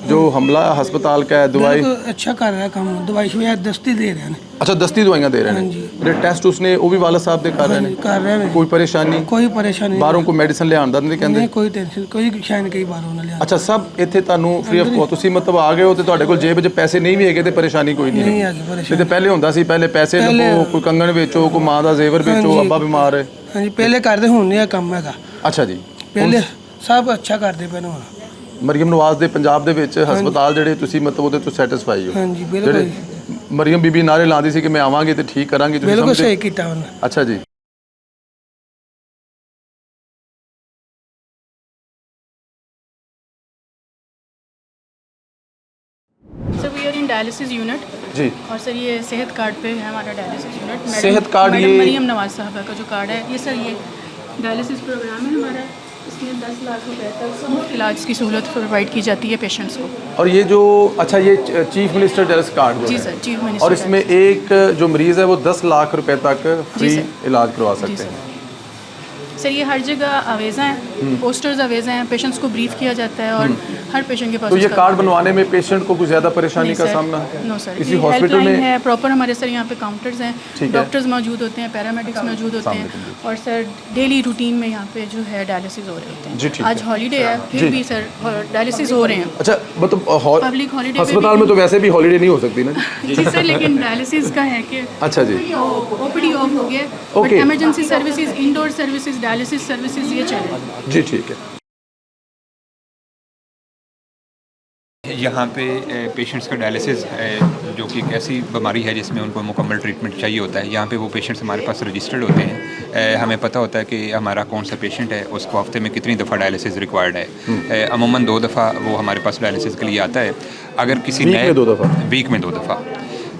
Speaker 1: जो हमला हस्पताल का है दवाई
Speaker 11: अच्छा कर रहा है काम, दवाई शवाई दस्ती दे रहे हैं।
Speaker 1: अच्छा दस्ती दवाइयां दे रहे हैं ਜਿਹੜੇ ਟੈਸਟ ਉਸਨੇ ਉਹ ਵੀ ਵਾਲਾ ਸਾਹਿਬ ਦੇ ਕਰ ਰਹੇ ਨੇ
Speaker 11: कर रहे हैं
Speaker 1: ਕੋਈ ਪਰੇਸ਼ਾਨੀ
Speaker 11: कोई परेशानी
Speaker 1: ਬਾਹਰੋਂ ਕੋਈ ਮੈਡੀਸਨ ਲਿਆਉਣ ਦਾ ਨਹੀਂ ਕਹਿੰਦੇ
Speaker 11: नहीं, कोई टेंशन कोई शायद कई बार होने लिया
Speaker 1: ਅੱਛਾ ਸਭ ਇੱਥੇ ਤੁਹਾਨੂੰ ਫ੍ਰੀ ਆਫ ਕੋਸਟ ਤੁਸੀਂ ਮਤਲਬ ਆ ਗਏ ਹੋ ਤੇ ਤੁਹਾਡੇ ਕੋਲ ਜੇਬ 'ਚ ਪੈਸੇ ਨਹੀਂ ਵੀ ਹੈਗੇ ਤੇ ਪਰੇਸ਼ਾਨੀ ਕੋਈ ਨਹੀਂ
Speaker 11: नहीं
Speaker 1: ਹੈ
Speaker 11: आगे
Speaker 1: ਤੇ
Speaker 11: परेशानी।
Speaker 1: ਪਹਿਲੇ ਹੁੰਦਾ ਸੀ ਪਹਿਲੇ ਪੈਸੇ ਲਵੋ ਕੋਈ ਕੰਗਣ ਵੇਚੋ ਕੋਈ ਮਾਂ ਦਾ ਜ਼ੇਵਰ ਵੇਚੋ ਅੱਬਾ ਬਿਮਾਰ ਹੈ
Speaker 11: हाँ जी पहले करते हूँ नहीं काम है
Speaker 1: ਅੱਛਾ ਜੀ
Speaker 11: पहले सब अच्छा करते पे ना।
Speaker 1: ਮਰੀਮ ਨਵਾਜ਼ ਦੇ ਪੰਜਾਬ ਦੇ ਵਿੱਚ ਹਸਪਤਾਲ ਜਿਹੜੇ ਤੁਸੀਂ ਮਤਲਬ ਉਹਦੇ ਤੋਂ ਸੈਟੀਸਫਾਈ ਹੋ
Speaker 11: हाँ जी बिल्कुल
Speaker 1: ਜਿਹੜੇ ਮਰੀਮ ਬੀਬੀ ਨਾਰੇ ਲਾਉਂਦੀ ਸੀ ਕਿ ਮੈਂ ਆਵਾਂਗੀ ਤੇ ਠੀਕ ਕਰਾਂਗੀ ਤੁਸੀਂ
Speaker 11: बिल्कुल
Speaker 1: ਸਮਝਦੇ
Speaker 11: सही किया उन्होंने।
Speaker 1: ਅੱਛਾ ਜੀ
Speaker 8: sir we are in dialysis unit
Speaker 1: जी
Speaker 8: और सर ये सेहत कार्ड पे है हमारा dialysis unit.
Speaker 1: Sehat card
Speaker 8: madam
Speaker 1: ये-
Speaker 8: मरीम नवाज साहबा का जो कार्ड है ये सर ये डायलिसिस प्रोग्राम है हमारा, इसमें 10 लाख रुपए तक मुफ्त इलाज की सहूलत प्रोवाइड की जाती है पेशेंट्स को।
Speaker 1: और ये जो अच्छा ये चीफ मिनिस्टर डायलिसिस कार्ड
Speaker 8: जी सर, चीफ मिनिस्टर
Speaker 1: और इसमें एक जो मरीज़ है वो 10 लाख रुपए तक फ्री
Speaker 8: सर।
Speaker 1: इलाज करवा
Speaker 8: जी
Speaker 1: सकते
Speaker 8: सर।
Speaker 1: हैं।
Speaker 8: सर ये हर जगह अवेजा हैं, पोस्टर्स अवेजा हैं, पेशेंट्स को ब्रीफ किया जाता है और हर पेशेंट के पास
Speaker 1: तो ये
Speaker 8: उसका-
Speaker 1: कार्ड बनवाने में पेशेंट को कुछ ज़्यादा परेशानी
Speaker 8: नहीं
Speaker 1: का
Speaker 8: सर,
Speaker 1: सामना
Speaker 8: नो सर,
Speaker 1: इसी
Speaker 8: ये
Speaker 1: हॉस्पिटल
Speaker 8: हेल्पलाइन
Speaker 1: में
Speaker 8: है प्रॉपर, हमारे सर यहाँ पे काउंटर्स हैं,
Speaker 1: ठीक है।
Speaker 8: डॉक्टर्स मौजूद होते हैं, पैरामेडिक्स मौजूद होते हैं और सर डेली रूटीन में यहाँ पे जो है डायलिसिस हो रहे होते हैं।
Speaker 1: जी, ठीक
Speaker 8: आज
Speaker 1: है।
Speaker 8: हॉलीडे है
Speaker 1: जी।
Speaker 8: फिर भी सर डायलिसिस हो रहे हैं।
Speaker 1: अच्छा मतलब
Speaker 8: Public holiday पे
Speaker 1: अस्पताल
Speaker 8: भी-
Speaker 1: में तो वैसे भी हॉलीडे नहीं हो सकती ना
Speaker 8: जी सर, लेकिन डायलिसिस का है कि
Speaker 1: अच्छा जी
Speaker 8: ओपीडी ऑफ हो गया, but
Speaker 1: Okay।
Speaker 8: Emergency services, indoor services, dialysis services ये चले।
Speaker 1: जी ठीक है।
Speaker 2: यहाँ पे पेशेंट्स का डायलिसिस जो कि एक ऐसी बीमारी है जिसमें उनको मुकम्मल ट्रीटमेंट चाहिए होता है, यहाँ पे वो पेशेंट्स हमारे पास रजिस्टर्ड होते हैं। हमें पता होता है कि हमारा कौन सा पेशेंट है, उसको हफ्ते में कितनी दफ़ा डायलिसिस रिक्वायर्ड है। अमूमन 2 दफ़ा वो हमारे पास डायलिसिस के लिए आता है। अगर किसी
Speaker 1: वीक में 2 दफ़ा
Speaker 2: वीक में 2 दफ़ा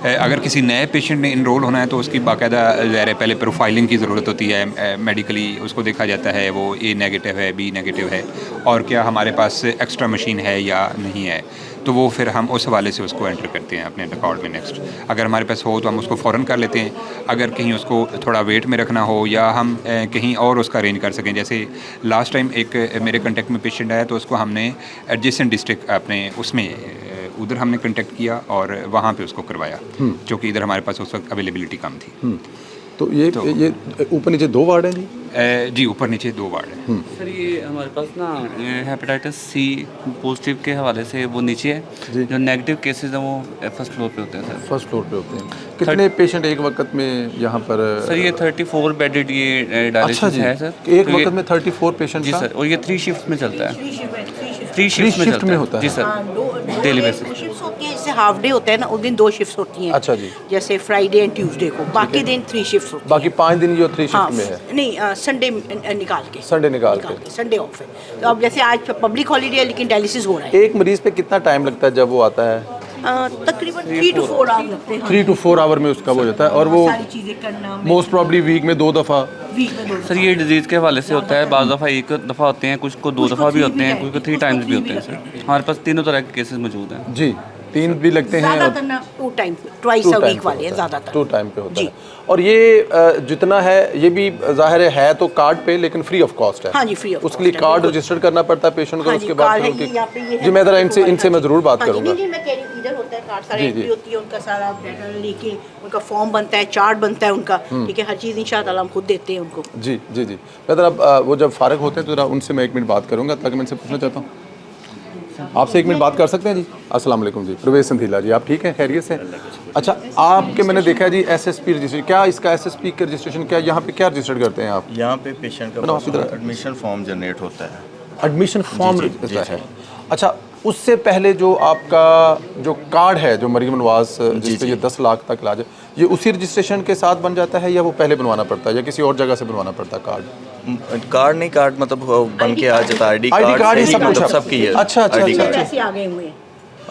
Speaker 2: अगर किसी नए पेशेंट ने इनरोल होना है तो उसकी बाकायदा ज़ाहिर पहले प्रोफाइलिंग की ज़रूरत होती है। मेडिकली उसको देखा जाता है वो ए नेगेटिव है, बी नेगेटिव है और क्या हमारे पास एक्स्ट्रा मशीन है या नहीं है, तो वो फिर हम उस हवाले से उसको एंटर करते हैं अपने रिकॉर्ड में नेक्स्ट। अगर हमारे पास हो तो हम उसको फ़ौरन कर लेते हैं, अगर कहीं उसको थोड़ा वेट में रखना हो या हम कहीं और उसका अरेंज कर सकें। जैसे लास्ट टाइम एक मेरे कंटेक्ट में पेशेंट आया तो उसको हमने एडजेसेंट डिस्ट्रिक्ट अपने उसमें उधर हमने कांटेक्ट किया और वहाँ पे उसको करवाया, जो कि इधर हमारे पास उस वक्त अवेलेबिलिटी कम थी।
Speaker 1: तो ये ऊपर नीचे 2 वार्ड हैं जी
Speaker 2: जी ऊपर नीचे 2 वार्ड है।
Speaker 10: सर ये हमारे पास ना हेपेटाइटिस सी पॉजिटिव के हवाले से वो नीचे है, जो नेगेटिव केसेस हैं वो फर्स्ट फ्लोर पे होते हैं सर।
Speaker 1: फर्स्ट फ्लोर पे होते हैं। कितने पेशेंट एक वक्त में यहाँ पर
Speaker 10: सर ये 34 बेडेड ये डायलिसिस
Speaker 1: अच्छा जी
Speaker 10: है सर।
Speaker 1: एक
Speaker 10: तो ये-
Speaker 1: वक्त में 34 पेशेंट
Speaker 10: जी
Speaker 1: का?
Speaker 10: सर, और ये 3 शिफ्ट में चलता है। 3
Speaker 1: shift
Speaker 10: शिफ्ट में चलता
Speaker 1: में
Speaker 10: है
Speaker 1: होता है?
Speaker 10: जी सर, डेली बेसिस।
Speaker 12: शिफ्ट्स होती हैं, जैसे हाफ डे होता है ना उस दिन 2 शिफ्ट्स होती हैं।
Speaker 1: अच्छा जी।
Speaker 12: जैसे फ्राइडे एंड ट्यूसडे को, बाकी दिन 3 शिफ्ट्स होती
Speaker 1: बाकी 5 दिन जो 3
Speaker 12: हाँ,
Speaker 1: शिफ्ट में है
Speaker 12: नहीं संडे निकाल के,
Speaker 1: संडे निकाल के।
Speaker 12: संडे ऑफ है। तो अब जैसे आज पब्लिक हॉलीडे है लेकिन डायलिसिस हो रहा है।
Speaker 1: एक मरीज पे कितना टाइम लगता है जब वो आता है?
Speaker 12: तकरीबन 3 to 4 आवर लगते हैं।
Speaker 1: 3 to 4 आवर में उसका वो हो जाता है और वो
Speaker 12: सारी चीज़ें करना
Speaker 1: मोस्ट प्रॉब्ली वीक में 2 दफ़ा
Speaker 12: वीक में 2
Speaker 10: सर ये डिजीज़ के हवाले से होता है, बाज़ दफ़ा 1 दफ़ा होते हैं, कुछ को 2 दफ़ा भी होते हैं, कुछ को 3 टाइम्स भी होते हैं सर। हमारे पास तीनों तरह के केसेस मौजूद हैं
Speaker 1: जी 3 भी लगते हैं और
Speaker 12: ज़्यादातर ना 2 टाइम ट्वाइस अ वीक वाले हैं ज़्यादातर।
Speaker 1: 2 टाइम पे होता है और ये जितना है ये भी ज़ाहिर है तो कार्ड पे लेकिन फ्री ऑफ कॉस्ट है।
Speaker 12: हाँ जी फ्री ऑफ
Speaker 1: उसके लिए कार्ड रजिस्टर करना पड़ता है पेशेंट को।
Speaker 12: हाँ
Speaker 1: उसके
Speaker 12: जी,
Speaker 1: बाद
Speaker 12: कार्ड
Speaker 1: फिर
Speaker 12: है, ये यहाँ पे ये
Speaker 1: उनकी
Speaker 12: है,
Speaker 1: जी मैं ज़रा
Speaker 12: आपको
Speaker 1: इनसे मैं ज़रूर बात
Speaker 12: हाँ जी,
Speaker 1: करूँगा।
Speaker 12: नहीं मैं कह रही हूँ इधर होता है कार्ड सारा
Speaker 1: जी,
Speaker 12: एंट्री
Speaker 1: जी।
Speaker 12: होती है उनका सारा डाटा लेके उनका फॉर्म बनता है, चार्ट बनता है उनका, ठीक है, हर चीज़ इंशाअल्लाह हम खुद देते हैं उनको।
Speaker 1: जी जी जी मैं ज़रा वो जब फारग होते हैं तो ज़रा उनसे मैं 1 मिनट बात करूँगा ताकि मैं इनसे पूछना चाहता हूँ। आपसे 1 मिनट बात कर सकते हैं जी? अस्सलाम वालेकुम जी, प्रवेश संधीला जी, आप ठीक हैं, खैरियत से? अच्छा आपके मैंने देखा है जी एसएसपी रजिस्ट्रेशन, क्या इसका एसएसपी का रजिस्ट्रेशन क्या यहाँ पे क्या रजिस्टर्ड करते हैं आप?
Speaker 13: यहाँ पे पेशेंट का एडमिशन फॉर्म जनरेट होता है।
Speaker 1: एडमिशन फॉर्म होता है। अच्छा उससे पहले जो आपका जो कार्ड है जो मरीम नवाज जिसपे ये 10 लाख तक इलाज है, ये उसी रजिस्ट्रेशन के साथ बन जाता है या वो पहले बनवाना पड़ता है या किसी और जगह से बनवाना पड़ता है कार्ड?
Speaker 13: कार्ड नहीं, कार्ड मतलब बन के आ जाता है।
Speaker 1: आईडी कार्ड ही सब
Speaker 13: मतलब
Speaker 1: कुछ
Speaker 13: सबकी है।
Speaker 1: अच्छा अच्छा
Speaker 13: ID
Speaker 1: अच्छा
Speaker 13: कार्ड।
Speaker 12: ऐसे आ गए हुए हैं।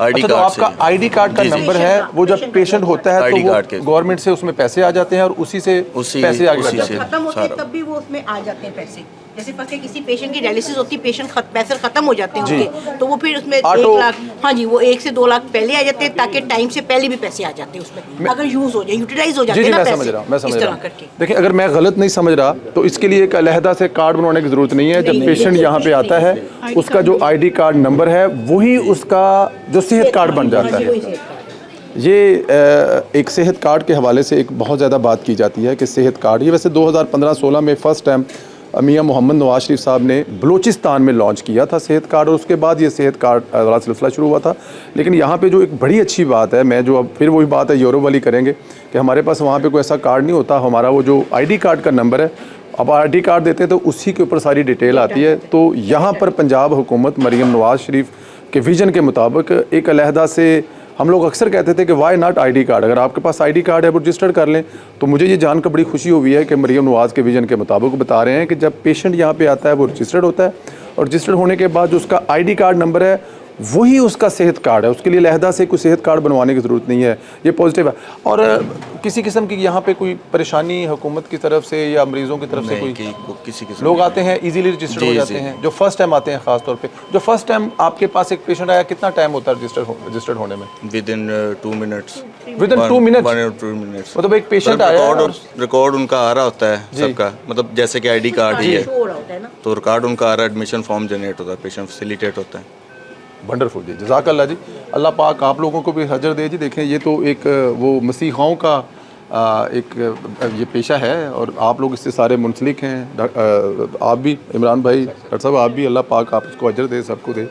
Speaker 13: आईडी
Speaker 1: अच्छा तो
Speaker 13: कार्ड से
Speaker 1: आपका आईडी कार्ड का
Speaker 13: जी, जी।
Speaker 1: नंबर है वो जब पेशेंट होता है
Speaker 13: ID
Speaker 1: तो
Speaker 13: कार्ड के
Speaker 1: वो गवर्नमेंट से उसमें पैसे आ जाते हैं और उसी से पैसे आगे बढ़ जाते हैं।
Speaker 12: खत्म होते हैं तब भी वो उसमें आ जाते हैं पैसे। जैसे फर्स्ट किसी पेशेंट की डायलिसिस होती है, पेशेंट पैसे खत्म हो जाते हैं उनके, तो वो फिर उसमें 1 लाख, हाँ जी, वो 1 से 2 लाख पहले आ जाते हैं ताकि टाइम से पहले भी पैसे आ जाते हैं उसमें, अगर यूज हो जाए, यूटिलाइज हो जाते हैं ना पैसे।
Speaker 1: मैं समझ रहा हूँ। देखिए, अगर मैं गलत नहीं समझ रहा तो इसके लिए एक अलहदा से कार्ड बनवाने की जरूरत नहीं है। जब पेशेंट यहाँ पे आता है, उसका जो ID कार्ड नंबर है वही उसका जो सेहत कार्ड बन जाता है। ये एक सेहत कार्ड के हवाले से एक बहुत ज़्यादा बात की जाती है कि सेहत कार्ड, ये वैसे 2015-16 में फ़र्स्ट टाइम मियां मोहम्मद नवाज शरीफ साहब ने बलूचिस्तान में लॉन्च किया था सेहत कार्ड, और उसके बाद ये सेहत कार्ड वाला सिलसिला शुरू हुआ था। लेकिन यहाँ पे जो एक बड़ी अच्छी बात है, मैं जो अब फिर वही बात है यूरोप वाली करेंगे कि हमारे पास वहाँ पे कोई ऐसा कार्ड नहीं होता। हमारा वो जो ID कार्ड का नंबर है, अब ID कार्ड देते हैं तो उसी के ऊपर सारी डिटेल आती है। तो यहाँ पर पंजाब हुकूमत मरीम नवाज शरीफ के विजन के मुताबिक एक अलहदा से, हम लोग अक्सर कहते थे कि वाई नॉट ID कार्ड, अगर आपके पास ID कार्ड है वो रजिस्टर्ड कर लें। तो मुझे ये जानकर बड़ी खुशी हुई है कि मरीम नवाज़ के विजन के मुताबिक बता रहे हैं कि जब पेशेंट यहाँ पे आता है वो रजिस्टर्ड होता है, और रजिस्टर्ड होने के बाद जो उसका ID कार्ड नंबर है वही उसका सेहत कार्ड है, उसके लिए अलहदा से कोई सेहत कार्ड बनवाने की ज़रूरत नहीं है। ये पॉजिटिव है। और किसी किस्म की यहाँ पे कोई परेशानी हुकूमत की तरफ से या मरीजों की तरफ से कोई
Speaker 13: किसी
Speaker 1: लोग आते हैं इजीली रजिस्टर्ड हो जाते हैं, जो फर्स्ट टाइम आते हैं ख़ास तौर पे, जो फर्स्ट टाइम आपके पास एक पेशेंट आया, कितना टाइम होता है रजिस्टर्ड होने में?
Speaker 13: Within 2 minutes.
Speaker 1: Within 2 minutes?
Speaker 13: 1 or 2 minutes.
Speaker 1: मतलब एक पेशेंट आया,
Speaker 13: रिकॉर्ड उनका आ रहा होता है सबका, मतलब जैसे कि ID कार्ड ही है तो रिकॉर्ड उनका आ रहा है, एडमिशन फॉर्म जनरेट होता है, पेशेंट फैसिलिटेट होता है।
Speaker 1: वंडरफुल जी, जज़ाकल्लाह जी, अल्लाह पाक आप लोगों को भी अजर दे जी। देखें, ये तो एक वो मसीहाओं का एक ये पेशा है और आप लोग इससे सारे मुंसलिक हैं। आप भी इमरान भाई, डॉक्टर साहब आप भी, अल्लाह पाक आप उसको अजर दे, सबको दे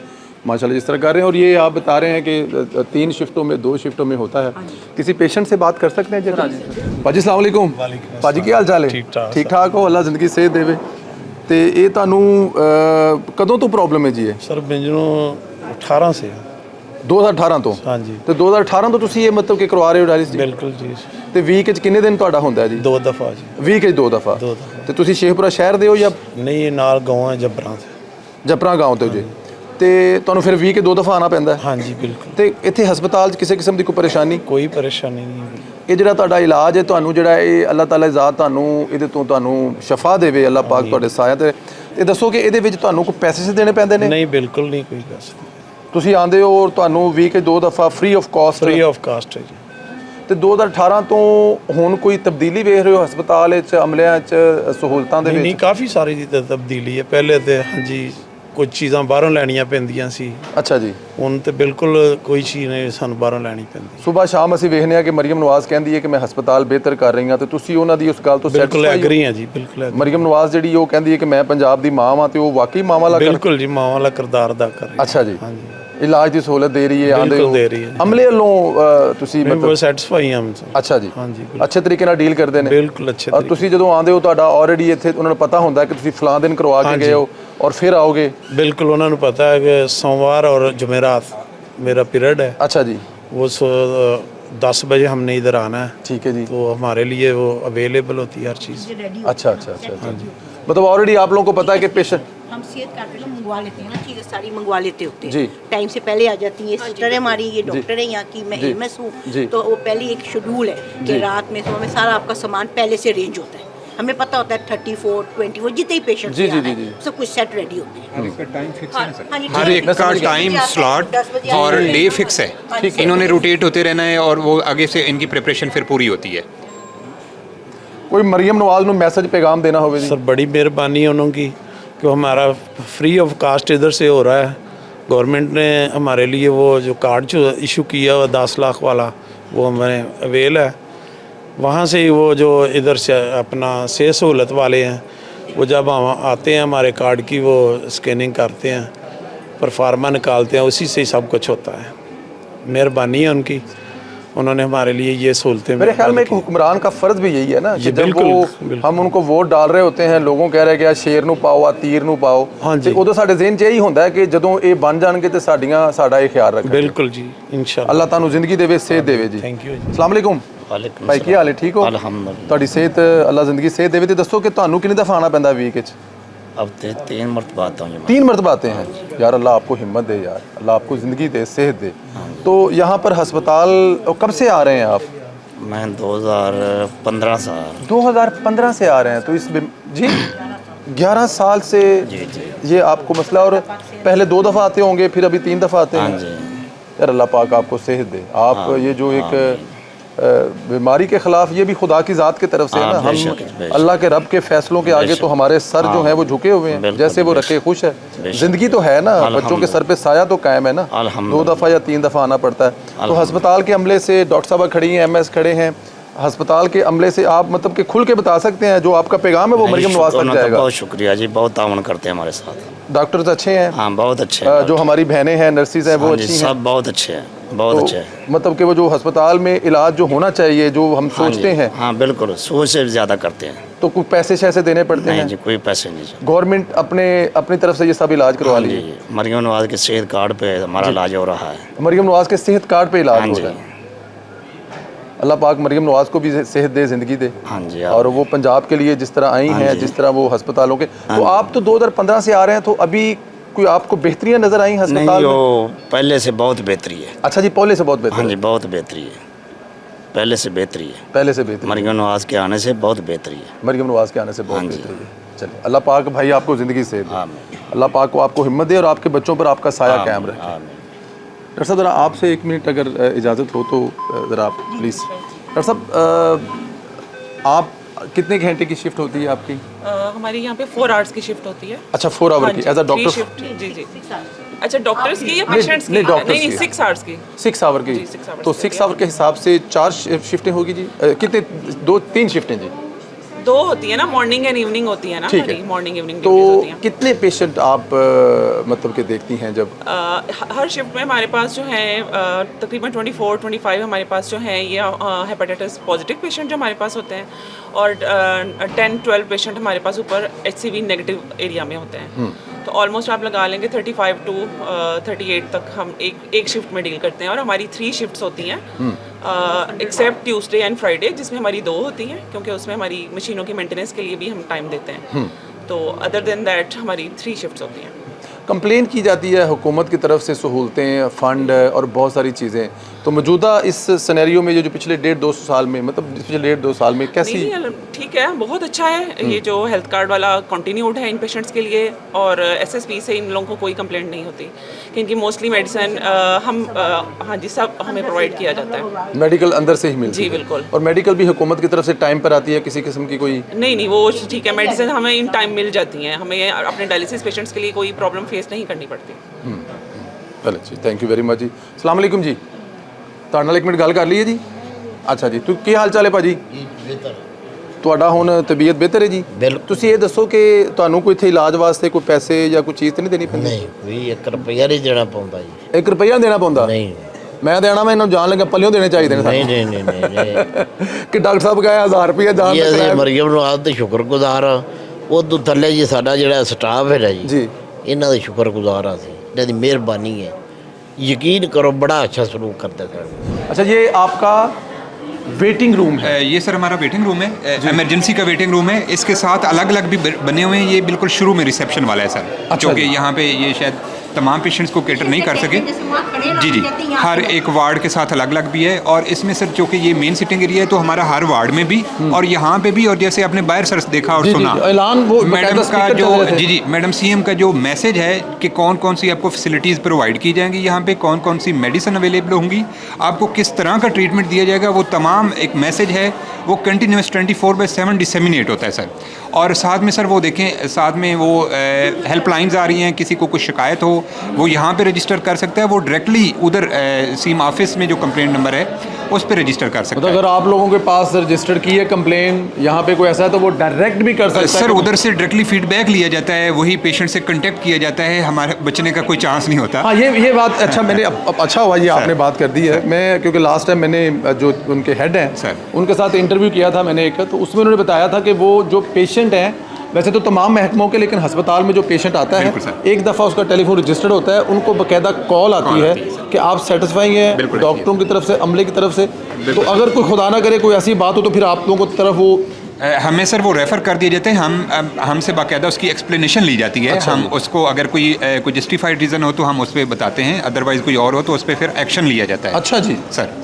Speaker 1: माशाल्लाह जिस तरह कर रहे हैं। और ये आप बता रहे हैं कि 3 शिफ्टों में 2 शिफ्टों में होता है। किसी पेशेंट से बात कर सकते हैं जी? भाजी अस्सलाम वालेकुम। भाजी की हाल चाल है? ठीक ठाक हो, अल्लाह ज़िंदगी सेहत देवे। तो ये तुहानू कदों तो प्रॉब्लम है जी? ये
Speaker 14: सर मैनू 18 से
Speaker 1: 2018 तो?
Speaker 14: हाँ जी।
Speaker 1: तो 2018 तो तुसी ये मतलब कि करवा रहे हो डायलिसिस?
Speaker 14: बिल्कुल जी।
Speaker 1: ਤੇ ਵੀਕ ਵਿੱਚ ਕਿੰਨੇ ਦਿਨ ਤੁਹਾਡਾ ਹੁੰਦਾ ਹੈ ਜੀ?
Speaker 14: 2 ਦਫਾ ਜੀ।
Speaker 1: ਵੀਕ ਵਿੱਚ 2 ਦਫਾ?
Speaker 14: 2 ਦਫਾ।
Speaker 1: ਤੇ ਤੁਸੀਂ ਸ਼ੇਖਪੁਰਾ ਸ਼ਹਿਰ ਦੇ ਹੋ ਜਾਂ
Speaker 14: ਨਹੀਂ? ਨਾਲ ਗਾਉਂ ਹੈ ਜਬਰਾਂ ਤੇ।
Speaker 1: ਜਬਰਾਂ ਗਾਉਂ ਤੋਂ ਜੀ। ਤੇ ਤੁਹਾਨੂੰ ਫਿਰ ਵੀਕ 2 ਦਫਾ ਆਣਾ ਪੈਂਦਾ ਹੈ?
Speaker 14: ਹਾਂਜੀ ਬਿਲਕੁਲ।
Speaker 1: ਤੇ ਇੱਥੇ ਹਸਪਤਾਲ 'ਚ ਕਿਸੇ ਕਿਸਮ ਦੀ ਕੋਈ ਪਰੇਸ਼ਾਨੀ?
Speaker 14: ਕੋਈ ਪਰੇਸ਼ਾਨੀ ਨਹੀਂ।
Speaker 1: ਇਹ ਜਿਹੜਾ ਤੁਹਾਡਾ ਇਲਾਜ ਹੈ, ਤੁਹਾਨੂੰ ਜਿਹੜਾ ਇਹ ਅੱਲਾਹ ਤਾਲਾ ਜ਼ਾਤ ਤੁਹਾਨੂੰ ਇਹਦੇ ਤੋਂ ਤੁਹਾਨੂੰ ਸ਼ਫਾ ਦੇਵੇ, ਅੱਲਾਹ ਪਾਕ ਤੁਹਾਡੇ ਸਾਇਆ ਤੇ। ਇਹ ਦੱਸੋ ਕਿ ਇਹਦੇ ਵਿੱਚ ਤੁਹਾਨੂੰ ਕੋਈ ਪੈਸੇ ਦੇਣੇ ਪੈਂਦੇ ਨੇ?
Speaker 14: ਨਹੀਂ ਬਿਲਕੁਲ ਨਹੀਂ, ਕੋਈ ਪੈਸੇ।
Speaker 1: ਤੁਸੀਂ ਆਉਂਦੇ ਹੋ ਔਰ ਤੁਹਾਨੂੰ ਵੀਕ 2 ਦਫਾ free of cost?
Speaker 14: Free of cost ਹੈ ਜੀ।
Speaker 1: ਤੇ 2018 ਤੋਂ ਹੁਣ ਕੋਈ ਤਬਦੀਲੀ ਵੇਖ ਰਹੇ ਹੋ ਹਸਪਤਾਲ ਵਿੱਚ, ਅਮਲਿਆਂ 'ਚ, ਸਹੂਲਤਾਂ ਦੇ ਵਿੱਚ?
Speaker 14: ਨਹੀਂ, ਕਾਫੀ ਸਾਰੀ ਦੀ ਤਬਦੀਲੀ ਹੈ। ਪਹਿਲੇ ਤੇ ਹਾਂਜੀ ਕੁਝ ਚੀਜ਼ਾਂ ਬਾਹਰੋਂ ਲੈਣੀਆਂ ਪੈਂਦੀਆਂ ਸੀ।
Speaker 1: ਅੱਛਾ ਜੀ।
Speaker 14: ਹੁਣ ਤੇ ਬਿਲਕੁਲ ਕੋਈ ਚੀਜ਼ ਨਹੀਂ ਸਾਨੂੰ ਬਾਹਰੋਂ ਲੈਣੀ ਪੈਂਦੀ।
Speaker 1: ਸੁਬਾਹ ਸ਼ਾਮ ਅਸੀਂ ਵੇਖਦੇ ਹਾਂ ਕਿ ਮਰੀਮ ਨਵਾਜ਼ ਕਹਿੰਦੀ ਹੈ ਕਿ ਮੈਂ ਹਸਪਤਾਲ ਬਿਹਤਰ ਕਰ ਰਹੀ ਹਾਂ, ਤੇ ਤੁਸੀਂ ਉਹਨਾਂ ਦੀ ਉਸ ਗੱਲ ਤੋਂ
Speaker 14: ਬਿਲਕੁਲ ਐਗਰੀ ਹਾਂ ਜੀ। ਬਿਲਕੁਲ
Speaker 1: ਮਰੀਮ ਨਵਾਜ਼ ਜਿਹੜੀ ਉਹ ਕਹਿੰਦੀ ਹੈ ਕਿ ਮੈਂ ਪੰਜਾਬ ਦੀ ਮਾਂ ਹਾਂ, ਤੇ ਉਹ ਵਾਕਈ ਮਾਂ ਵਾਲਾ?
Speaker 14: ਬਿਲਕੁਲ ਜੀ, ਮਾਂ ਵਾਲਾ ਕਿਰਦਾਰ ਅਦਾ ਕਰ ਰਹੀ ਹੈ।
Speaker 1: ਅੱਛਾ ਜੀ।
Speaker 14: ਹਾਂਜੀ।
Speaker 1: ਇਲਾਜ ਦੀ ਸਹੂਲਤ ਦੇ ਰਹੀ ਹੈ?
Speaker 14: ਬਿਲਕੁਲ ਦੇ ਰਹੀ ਹੈ।
Speaker 1: ਅਮਲੇ ਵੱਲੋਂ ਤੁਸੀਂ
Speaker 14: ਮਤਲਬ ਸੈਟੀਸਫਾਈ ਹਾਂ?
Speaker 1: ਅੱਛਾ ਜੀ।
Speaker 14: ਹਾਂਜੀ।
Speaker 1: ਅੱਛੇ ਤਰੀਕੇ ਨਾਲ ਡੀਲ ਕਰਦੇ ਨੇ?
Speaker 14: ਬਿਲਕੁਲ ਅੱਛੇ
Speaker 1: ਤਰੀਕੇ। ਤੁਸੀਂ ਜਦੋਂ ਆਉਂਦੇ ਹੋ ਤੁਹਾਡਾ ਆਲਰੇਡੀ ਇੱਥੇ ਉਹਨਾਂ ਨੂੰ ਪਤਾ ਹੁੰਦਾ ਕਿ ਤੁਸੀਂ ਫਲਾਂ ਦਿਨ ਕਰਵਾ ਕੇ ਗਏ ਹੋ और फिर आओगे?
Speaker 14: बिल्कुल, उन्होंने पता है कि सोमवार और जुमेरात मेरा पीरियड है।
Speaker 1: अच्छा जी।
Speaker 14: वो 10 बजे हमने इधर आना है।
Speaker 1: ठीक है जी।
Speaker 14: तो हमारे लिए वो अवेलेबल होती है हर चीज़।
Speaker 1: अच्छा अच्छा अच्छा। हाँ जी। मतलब ऑलरेडी आप लोगों को पता है कि पेशेंट,
Speaker 12: हम सेहत कार्ड में मंगवा लेते हैं ना, चीज़ें सारी मंगवा लेते होते हैं
Speaker 1: जी,
Speaker 12: टाइम से पहले आ जाती है। सिस्टर है हमारी, ये डॉक्टर है यहाँ की, मैं MS हूँ, तो वो पहले एक शेड्यूल है कि रात में सुबह में सारा आपका सामान पहले से अरेंज होता है। हमें पता होता है 34, 20 वो जितने ही पेशेंट सब कुछ सेट रेडी होते हैं।
Speaker 2: हर एक का टाइम फिक्स है ना सर?
Speaker 12: हर
Speaker 2: एक का टाइम स्लॉट और डे फिक्स है। इन्होंने रोटेट होते रहना है और वो आगे से इनकी प्रिपरेशन फिर पूरी होती है।
Speaker 1: कोई मरियम नवाज को मैसेज पैगाम देना होगा?
Speaker 14: सर बड़ी मेहरबानी है उन्होंने की कि हमारा फ्री ऑफ कास्ट इधर से हो रहा है। गवर्नमेंट ने हमारे लिए वो जो कार्ड जो इशू किया हुआ 10 लाख वाला, वो हमें अवेल है। वहाँ से ही वो जो इधर से अपना सेहत सहूलत वाले हैं, वो जब हम आते हैं हमारे कार्ड की वो स्कैनिंग करते हैं, परफार्मा निकालते हैं, उसी से ही सब कुछ होता है। मेहरबानी है उनकी, उन्होंने हमारे लिए ये सहूलतें।
Speaker 1: मेरे ख्याल में एक हुक्मरान का फ़र्ज़ भी यही है ना कि जब वो हम उनको वोट डाल रहे होते हैं, लोगों कह रहे हैं कि शेर नूं पाओ, आ तीर नूं पाओ,
Speaker 14: हाँ जी,
Speaker 1: उदों साडे ज़हन 'च यही होंदा है कि जदों ये बन जाणगे ते साडा ये ख्याल रखो।
Speaker 14: बिल्कुल जी, इंशाअल्लाह।
Speaker 1: अल्लाह तुहानूं ज़िंदगी देवे, सेहत देवे जी।
Speaker 14: Thank you.
Speaker 1: अस्सलाम वालेकुम भाई, की हाल है? ठीक हो?
Speaker 15: अल्हम्दुलिल्लाह।
Speaker 1: तुहाडी सेहत अल्लाह ज़िंदगी सेहत देवे। ते दसो कि तुहानूं कितनी दफ़ा आना पैंदा वीक च?
Speaker 15: अब 3 मरतबा आता हूँ।
Speaker 1: 3 मरतबा आते हैं? यार अल्लाह आपको हिम्मत दे, यार अल्लाह आपको ज़िंदगी दे, सेहत दे। तो यहाँ पर हस्पताल कब से आ रहे हैं आप?
Speaker 15: मैं 2015 से आ रहा हूँ।
Speaker 1: 2015 से आ रहे हैं? तो इस जी 11 साल से ये आपको मसला, और पहले 2 दफ़ा आते होंगे, फिर अभी 3 दफ़ा आते हैं। यार अल्लाह पाक आपको सेहत दे। आप ये जो एक बीमारी के ख़िलाफ़, ये भी खुदा की ज़ात की तरफ से है ना, हम अल्लाह के रब के फ़ैसलों के आगे तो हमारे सर जो हैं वो झुके हुए हैं, जैसे वो रखे खुश है। ज़िंदगी तो है ना, बच्चों के सर पे साया तो कायम है ना। 2 दफ़ा या 3 दफ़ा आना पड़ता है। तो अस्पताल के अमले से डॉक्टर साहब खड़ी हैं, MS खड़े हैं, अस्पताल के अमले से आप मतलब कि खुल के बता सकते हैं जो आपका पैगाम है वो मरियम नवाज तक जाएगा।
Speaker 15: बहुत शुक्रिया जी, बहुत ताउन करते हैं हमारे साथ।
Speaker 1: डॉक्टर्स अच्छे हैं?
Speaker 15: हाँ बहुत अच्छे हैं।
Speaker 1: जो हमारी बहनें हैं, नर्सिस हैं, वो अच्छी हैं?
Speaker 15: सब बहुत अच्छे हैं, बहुत अच्छे हैं।
Speaker 1: मतलब कि वो जो अस्पताल में इलाज जो होना चाहिए, जो हम सोचते हैं,
Speaker 15: हाँ बिल्कुल, सोच से ज़्यादा करते हैं।
Speaker 1: तो कुछ पैसे शैसे देने पड़ते हैं?
Speaker 15: नहीं जी, कोई पैसे नहीं।
Speaker 1: गवर्नमेंट अपनी तरफ से ये सब इलाज करवा लीजिए।
Speaker 15: मरियम नवाज के सेहत कार्ड पे हमारा इलाज हो रहा है।
Speaker 1: मरियम नवाज के सेहत कार्ड पे इलाज हो रहा है। अल्लाह पाक मरियम नवाज को भी सेहत दे, ज़िंदगी दे।
Speaker 15: हाँ जी।
Speaker 1: और वो पंजाब के लिए जिस तरह आई हैं, जिस तरह वो अस्पतालों के, तो आप तो 2015 से आ रहे हैं, तो अभी कोई आपको बेहतरियाँ नज़र आई अस्पताल में?
Speaker 15: पहले से बहुत बेहतरी है।
Speaker 1: अच्छा जी, पहले से बहुत बेहतर?
Speaker 15: हाँ जी, बहुत बेहतरी है, पहले से बेहतरी है।
Speaker 1: पहले से बेहतरी?
Speaker 15: मरियम नवाज के आने से बहुत बेहतरी है।
Speaker 1: मरियम नवाज के आने से बहुत बेहतरी है। चलिए, अल्लाह पाक भाई आपको ज़िंदगी से दे, अल्लाह पाक को आपको हिम्मत दे और आपके बच्चों पर आपका साया कायम रखे। डॉक्टर साहब ज़रा आपसे 1 मिनट अगर इजाज़त हो तो ज़रा आप प्लीज़। डॉक्टर साहब, आप कितने घंटे की शिफ्ट होती है आपकी?
Speaker 16: हमारी यहाँ पे 4 आवर्स की शिफ्ट होती है।
Speaker 1: अच्छा, 4 आवर की एज अ डॉक्टर?
Speaker 16: जी जी। अच्छा, डॉक्टर्स की या पेशेंट्स की? नहीं, 6 आवर्स की।
Speaker 1: 6 आवर की। तो 6 आवर के हिसाब से 4 शिफ्टें होगी जी? कितने? 2-3 शिफ्टें जी?
Speaker 16: 2 होती है ना, मॉर्निंग एंड इवनिंग होती है ना।
Speaker 1: ठीक है,
Speaker 16: मॉर्निंग इवनिंग
Speaker 1: तो कितने पेशेंट आप मतलब के देखती हैं जब?
Speaker 16: हर शिफ्ट में हमारे पास जो है तकरीबन 24-25 हमारे पास जो है ये हेपेटाइटिस पॉजिटिव पेशेंट जो हमारे पास होते हैं, और 10-12 पेशेंट हमारे पास ऊपर HCV नेगेटिव एरिया में होते हैं। तो ऑलमोस्ट आप लगा लेंगे 35 to 38 तक हम एक शिफ्ट में डील करते हैं। और हमारी 3 शिफ्ट्स होती हैं, एक्सेप्ट ट्यूसडे एंड फ्राइडे, जिसमें हमारी 2 होती हैं, क्योंकि उसमें हमारी मशीनों की मेंटेनेंस के लिए भी हम टाइम देते हैं। तो अदर देन दैट हमारी 3 शिफ्ट्स होती हैं।
Speaker 1: कंप्लेन की जाती है हुकूमत की तरफ से, सहूलतें, फ़ंड और बहुत सारी चीज़ें, तो मौजूदा इस सिनेरियो में ये जो पिछले 1.5-2 साल में, मतलब पिछले 1.5-2 साल में कैसी?
Speaker 16: ठीक है, बहुत अच्छा है। ये जो हेल्थ कार्ड वाला कंटिन्यूड है इन पेशेंट्स के लिए, और SSP से इन लोगों को कोई कंप्लेंट नहीं होती, क्योंकि मोस्टली मेडिसिन हम हाँ जी सब हमें प्रोवाइड किया जाता है।
Speaker 1: मेडिकल अंदर से ही मिलती है?
Speaker 16: जी बिल्कुल।
Speaker 1: और मेडिकल भी हुकूमत की तरफ से टाइम पर आती है? किसी किस्म की कोई?
Speaker 16: नहीं, वो ठीक है, मेडिसिन हमें इन टाइम मिल जाती हैं, हमें अपने डायलिसिस पेशेंट्स के लिए कोई प्रॉब्लम फेस नहीं करनी पड़ती।
Speaker 1: चलो जी, थैंक यू वेरी मच जी। अस्सलाम वालेकुम जी, ਤੁਹਾਡੇ ਨਾਲ 1 ਮਿੰਟ ਗੱਲ ਕਰ ਲਈਏ ਜੀ। ਅੱਛਾ ਜੀ, ਤੂੰ ਕੀ ਹਾਲ ਚਾਲ ਹੈ ਭਾਜੀ?
Speaker 15: ਬਿਹਤਰ।
Speaker 1: ਤੁਹਾਡਾ ਹੁਣ ਤਬੀਅਤ ਬਿਹਤਰ ਹੈ ਜੀ? ਤੁਸੀਂ ਇਹ ਦੱਸੋ ਕਿ ਤੁਹਾਨੂੰ ਕੋਈ ਇੱਥੇ ਇਲਾਜ ਵਾਸਤੇ ਕੋਈ ਪੈਸੇ ਜਾਂ ਕੋਈ ਚੀਜ਼ ਤਾਂ ਨਹੀਂ ਦੇਣੀ ਪੈਂਦੀ?
Speaker 15: ਨਹੀਂ, ਕੋਈ 1 ਰੁਪਿਆ ਨਹੀਂ ਦੇਣਾ ਪਉਂਦਾ ਜੀ।
Speaker 1: 1 ਰੁਪਿਆ ਦੇਣਾ ਪਉਂਦਾ?
Speaker 15: ਨਹੀਂ,
Speaker 1: ਮੈਂ ਦੇਣਾ, ਮੈਂ ਇਹਨੂੰ ਜਾਣ ਲੱਗਾ ਪੱਲਿਓਂ ਦੇਣੇ ਚਾਹੀਦੇ ਨੇ।
Speaker 15: ਨਹੀਂ ਨਹੀਂ ਨਹੀਂ ਨਹੀਂ
Speaker 1: ਕਿ ਡਾਕਟਰ ਸਾਹਿਬ ਕਹੇ 1000 ਰੁਪਿਆ ਜਾਣ
Speaker 15: ਦਾ ਕਿਰਾਇਆ। ਮਰੀਮ ਨਵਾਜ਼ ਦੇ ਸ਼ੁਕਰਗੁਜ਼ਾਰ ਆ। ਉਦੋਂ ਥੱਲੇ ਜੀ ਸਾਡਾ ਜਿਹੜਾ ਸਟਾਫ ਹੈ ਜੀ, ਇਹਨਾਂ ਦੇ ਸ਼ੁਕਰਗੁਜ਼ਾਰ ਆ ਅਸੀਂ, ਇਹਨਾਂ ਦੀ ਮਿਹਰਬਾਨੀ ਹੈ। यकीन करो, बड़ा अच्छा सलूक करते थे।
Speaker 1: अच्छा, ये आपका वेटिंग रूम है?
Speaker 2: ये सर हमारा वेटिंग रूम है, इमरजेंसी का वेटिंग रूम है। इसके साथ अलग अलग भी बने हुए हैं। ये बिल्कुल शुरू में रिसेप्शन वाला है सर, क्योंकि यहाँ पे ये शायद तमाम पेशेंट्स को कैटर नहीं कर सके। जी जी, हर एक वार्ड के साथ अलग अलग भी है। और इसमें सर जो कि ये मेन सिटिंग एरिया है, तो हमारा हर वार्ड में भी और यहाँ पे भी, और जैसे आपने बाहर सर देखा और सुना
Speaker 1: ऐलान, वो
Speaker 2: मैडम का जो जी मैडम CM का जो मैसेज है कि कौन कौन सी आपको फैसिलिटीज़ प्रोवाइड की जाएंगी, यहाँ पे कौन कौन सी मेडिसिन अवेलेबल होंगी, आपको किस तरह का ट्रीटमेंट दिया जाएगा, वो तमाम एक मैसेज है, वो कंटिन्यूस 24/7 डिसेमिनेट होता है सर। और साथ में सर वो देखें, साथ में वो हेल्पलाइंस आ रही हैं, किसी को कुछ शिकायत हो वो यहाँ पे रजिस्टर कर सकता है, वो डायरेक्टली उधर सीम ऑफिस में जो कंप्लेंट नंबर है उस पर रजिस्टर कर सकता है।
Speaker 1: अगर आप लोगों के पास रजिस्टर की है कंप्लेन, यहाँ पे कोई ऐसा है तो वो डायरेक्ट भी कर सकता है?
Speaker 2: सर उधर से डायरेक्टली फीडबैक लिया जाता है, वही पेशेंट से कांटेक्ट किया जाता है, हमारे बचने का कोई चांस नहीं होता।
Speaker 1: हाँ, ये बात अच्छा, मैंने अच्छा हुआ ये आपने बात कर दी है। मैं क्योंकि लास्ट टाइम मैंने जो उनके हेड हैं सर, उनके साथ इंटरव्यू किया था मैंने एक, तो उसमें उन्होंने बताया था कि वो जो पेशेंट हैं, वैसे तो तमाम महकमों के, लेकिन अस्पताल में जो पेशेंट आता है एक दफ़ा उसका टेलीफोन रजिस्टर्ड होता है, उनको बाकायदा कॉल आती है कि आप सेटिस्फाई हैं डॉक्टरों की तरफ से, अमले की तरफ से। तो अगर कोई खुदा ना करे कोई ऐसी बात हो तो फिर आप लोगों की तरफ वो
Speaker 2: हमें सर वो रेफ़र कर दिए जाते हैं, हमसे बाकायदा उसकी एक्सप्लेनेशन ली जाती है। अच्छा, हम उसको अगर कोई जस्टिफाइड रीज़न हो तो हम उस पर बताते हैं, अदरवाइज़ कोई और हो तो उस पर फिर एक्शन लिया जाता है।
Speaker 1: अच्छा जी सर,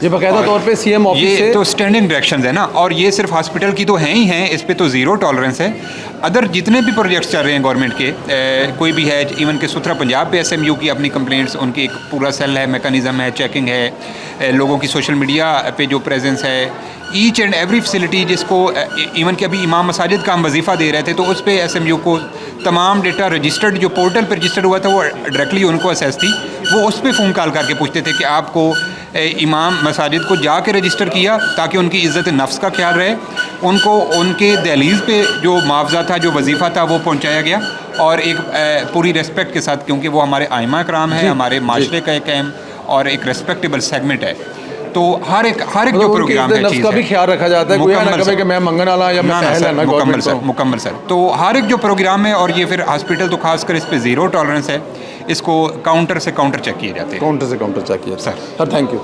Speaker 1: ये बाकायदा तौर पे सीएम ऑफिस
Speaker 2: ये
Speaker 1: से
Speaker 2: तो स्टैंडिंग डायरेक्शंस है ना, और ये सिर्फ हॉस्पिटल की तो हैं ही हैं, इस पे तो ज़ीरो टॉलरेंस है। अदर जितने भी प्रोजेक्ट्स चल रहे हैं गवर्नमेंट के, कोई भी है, इवन के सुथरा पंजाब पे एसएमयू की अपनी कंप्लेंट्स, उनकी एक पूरा सेल है, मैकेनिज़्म है, चेकिंग है, लोगों की सोशल मीडिया पे जो प्रेजेंस है, ईच एंड एवरी फैसिलिटी जिसको इवन के अभी इमाम मसाजिद का हम वजीफ़ा दे रहे थे तो उस पर एसएमयू को तमाम डेटा रजिस्टर्ड, जो पोर्टल पर रजिस्टर्ड हुआ था वो डायरेक्टली उनको असेस थी, वो उस पर फ़ोन कॉल करके पूछते थे कि आपको इमाम मसाजिद को जाके रजिस्टर किया ताकि उनकी इज़्ज़त नफ्स का ख्याल रहे, उनको उनके दहलीज़ पे जो मुआवजा था, जो वजीफ़ा था वो पहुँचाया गया, और एक पूरी रिस्पेक्ट के साथ, क्योंकि वो हमारे आइमा कराम है, हमारे माशरे का एक अहम और एक रेस्पेक्टेबल सेगमेंट है। तो हर एक जो प्रोग्राम है चीज़
Speaker 1: का भी ख्याल रखा जाता है, कोई ना कहे कि मैं मंगन वाला या मैं पहल है ना,
Speaker 2: मुकम्मल सर। तो हर एक जो प्रोग्राम है, और ये फिर हॉस्पिटल तो खासकर इस पे ज़ीरो टॉलरेंस है, इसको काउंटर से काउंटर चेक किए जाते हैं,
Speaker 1: काउंटर से काउंटर चेक किया सर। Thank you.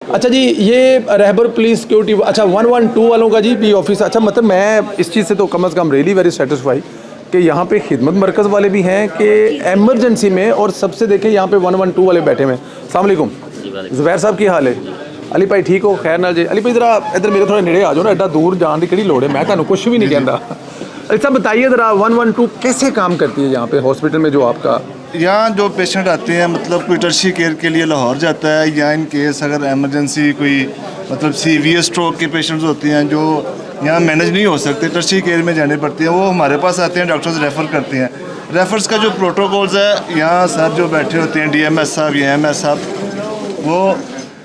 Speaker 1: अच्छा जी, ये रहबर पुलिस सिक्योरिटी, अच्छा 112 वालों का जी पी ऑफिस, अच्छा मतलब मैं इस चीज़ से तो कम से कम रियली वेरी सेटिस्फाई कि यहाँ पे खिदमत मरकज़ वाले भी हैं कि एमरजेंसी में, और सबसे देखें यहाँ पे 112 वाले बैठे हुए हैं। अस्सलाम वालेकुम जुबैर साहब, की हाल है? अली भाई ठीक हो? खैर नाल जी। अली भाई ज़रा इधर मेरे थोड़ा नेड़े आ जाओ ना, एडा दूर जाने की लोड़ है, मैं तुहानू कुछ भी नहीं कहता। अली साहब बताइए ज़रा 112 कैसे काम करती है यहाँ पे हॉस्पिटल में? जो आपका
Speaker 17: यहाँ जो पेशेंट आते हैं, मतलब कोई टर्शी केयर के लिए लाहौर जाता है, या इन केस अगर एमरजेंसी कोई मतलब सीवियर स्ट्रोक के पेशेंट्स होते हैं जो यहाँ मैनेज नहीं हो सकते, टर्शी केयर में जाने पड़ती है, वो हमारे पास आते हैं, डॉक्टर्स रेफ़र करते हैं। रेफर्स का जो प्रोटोकॉल्स है, यहाँ सर जो बैठे होते हैं डीएमएस साहब या एमएस साहब, वो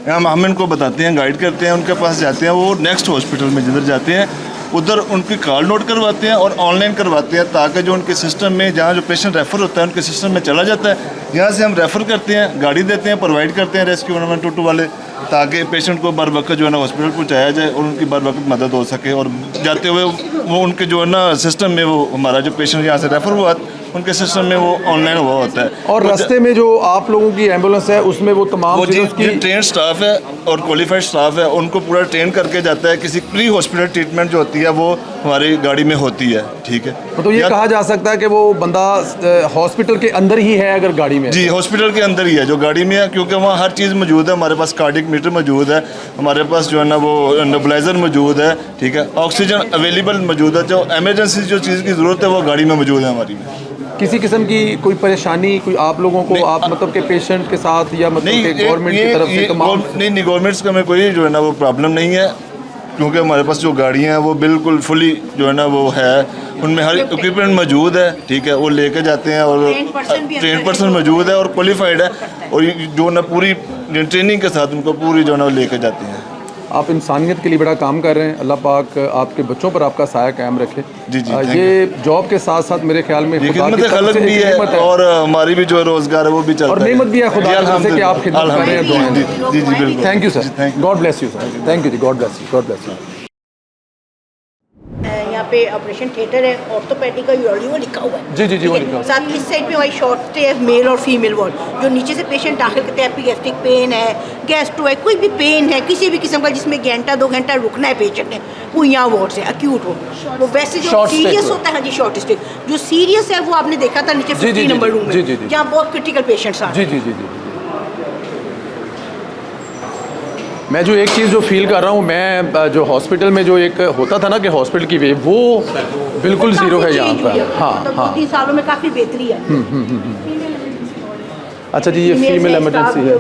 Speaker 17: हम इनको बताते हैं, गाइड करते हैं, उनके पास जाते हैं, वो नेक्स्ट हॉस्पिटल में जिधर जाते हैं उधर उनकी कॉल नोट करवाते हैं और ऑनलाइन करवाते हैं, ताकि जो उनके सिस्टम में जहाँ जो पेशेंट रेफ़र होता है उनके सिस्टम में चला जाता है। यहाँ से हम रेफ़र करते हैं, गाड़ी देते हैं, प्रोवाइड करते हैं रेस्क्यू 112 वाले, ताकि पेशेंट को बर वक्त जो है ना हॉस्पिटल पहुँचाया जाए और उनकी बर वक्त मदद हो सके। और जाते हुए वो उनके जो है ना सिस्टम में, वो हमारा जो पेशेंट यहाँ से रेफ़र हुआ उनके सिस्टम में वो ऑनलाइन हुआ होता है।
Speaker 1: और रास्ते में जो आप लोगों की एम्बुलेंस है उसमें वो तमाम
Speaker 17: उसकी ट्रेन स्टाफ है और क्वालिफाइड स्टाफ है, उनको पूरा ट्रेन करके जाता है। किसी प्री हॉस्पिटल ट्रीटमेंट जो होती है वो हमारी गाड़ी में होती है, ठीक है।
Speaker 1: तो ये कहा जा सकता है कि वो बंदा हॉस्पिटल के अंदर ही है अगर गाड़ी में?
Speaker 17: जी, हॉस्पिटल के अंदर ही है जो गाड़ी में है, क्योंकि वहाँ हर चीज़ मौजूद है। हमारे पास कार्डिक मीटर मौजूद है, हमारे पास जो है ना वो नेबुलाइजर मौजूद है, ठीक है, ऑक्सीजन अवेलेबल मौजूद है। जो एमरजेंसी जो चीज़ की ज़रूरत है वो गाड़ी में मौजूद है हमारी में।
Speaker 1: किसी किस्म की कोई परेशानी कोई आप लोगों को आप मतलब के पेशेंट के साथ या मतलब गवर्नमेंट की तरफ से तमाम?
Speaker 17: नहीं, गवर्नमेंट का में कोई जो है ना वो प्रॉब्लम नहीं है, क्योंकि हमारे पास जो गाड़ियाँ हैं वो बिल्कुल फुली जो है ना वो है, उनमें हर इक्विपमेंट मौजूद है, ठीक है, वो लेके जाते हैं और ट्रेन पर्सन मौजूद है और क्वालिफाइड है, और जो ना पूरी ट्रेनिंग के साथ उनको पूरी जो है ना वो लेके जाते हैं।
Speaker 1: आप इंसानियत के लिए बड़ा काम कर रहे हैं, अल्लाह पाक आपके बच्चों पर आपका साया कायम रखे।
Speaker 17: जी जी,
Speaker 1: ये जॉब के साथ साथ मेरे ख्याल में
Speaker 17: खिदमत खलक भी है और हमारी भी जो रोजगार है वो भी चलता है,
Speaker 1: और नेमत भी है खुदा की तरफ से कि आप खिदमत कर रहे हैं।
Speaker 17: जी जी बिल्कुल।
Speaker 1: Thank you sir, God bless you sir, thank you जी, God bless you, God bless you.
Speaker 12: यहाँ पे ऑपरेशन थिएटर है, ऑर्थोपेडिक का यूरोलॉजी वो लिखा हुआ है।
Speaker 1: जी जी जी, वो लिखा।
Speaker 12: साथ इस साइड पे वही शॉर्ट स्टे है, मेल और फीमेल वार्ड, जो नीचे से पेशेंट दाखिल करते हैं, एपिगैस्ट्रिक पेन है, गैस्ट्रो है, कोई भी पेन है किसी भी किस्म का जिसमें घंटा 2 घंटा रुकना है पेशेंट ने, वो यहाँ वार्ड से अक्यूट हो। वो वैसे जो सीरियस होता है, हाँ जी शॉर्ट स्टे, जो सीरियस है वो आपने देखा था नीचे 50 नंबर रूम में, जहाँ बहुत क्रिटिकल पेशेंट्स आ रहे हैं।
Speaker 1: जी जी जी। मैं जो एक चीज़ जो फील कर रहा हूँ, मैं जो हॉस्पिटल में जो एक होता था ना कि हॉस्पिटल की वेव, वो बिल्कुल ज़ीरो है यहाँ पर। हाँ हाँ,
Speaker 12: 2-3 सालों में काफ़ी बेहतरी है।
Speaker 1: अच्छा जी, ये फीमेल इमरजेंसी है।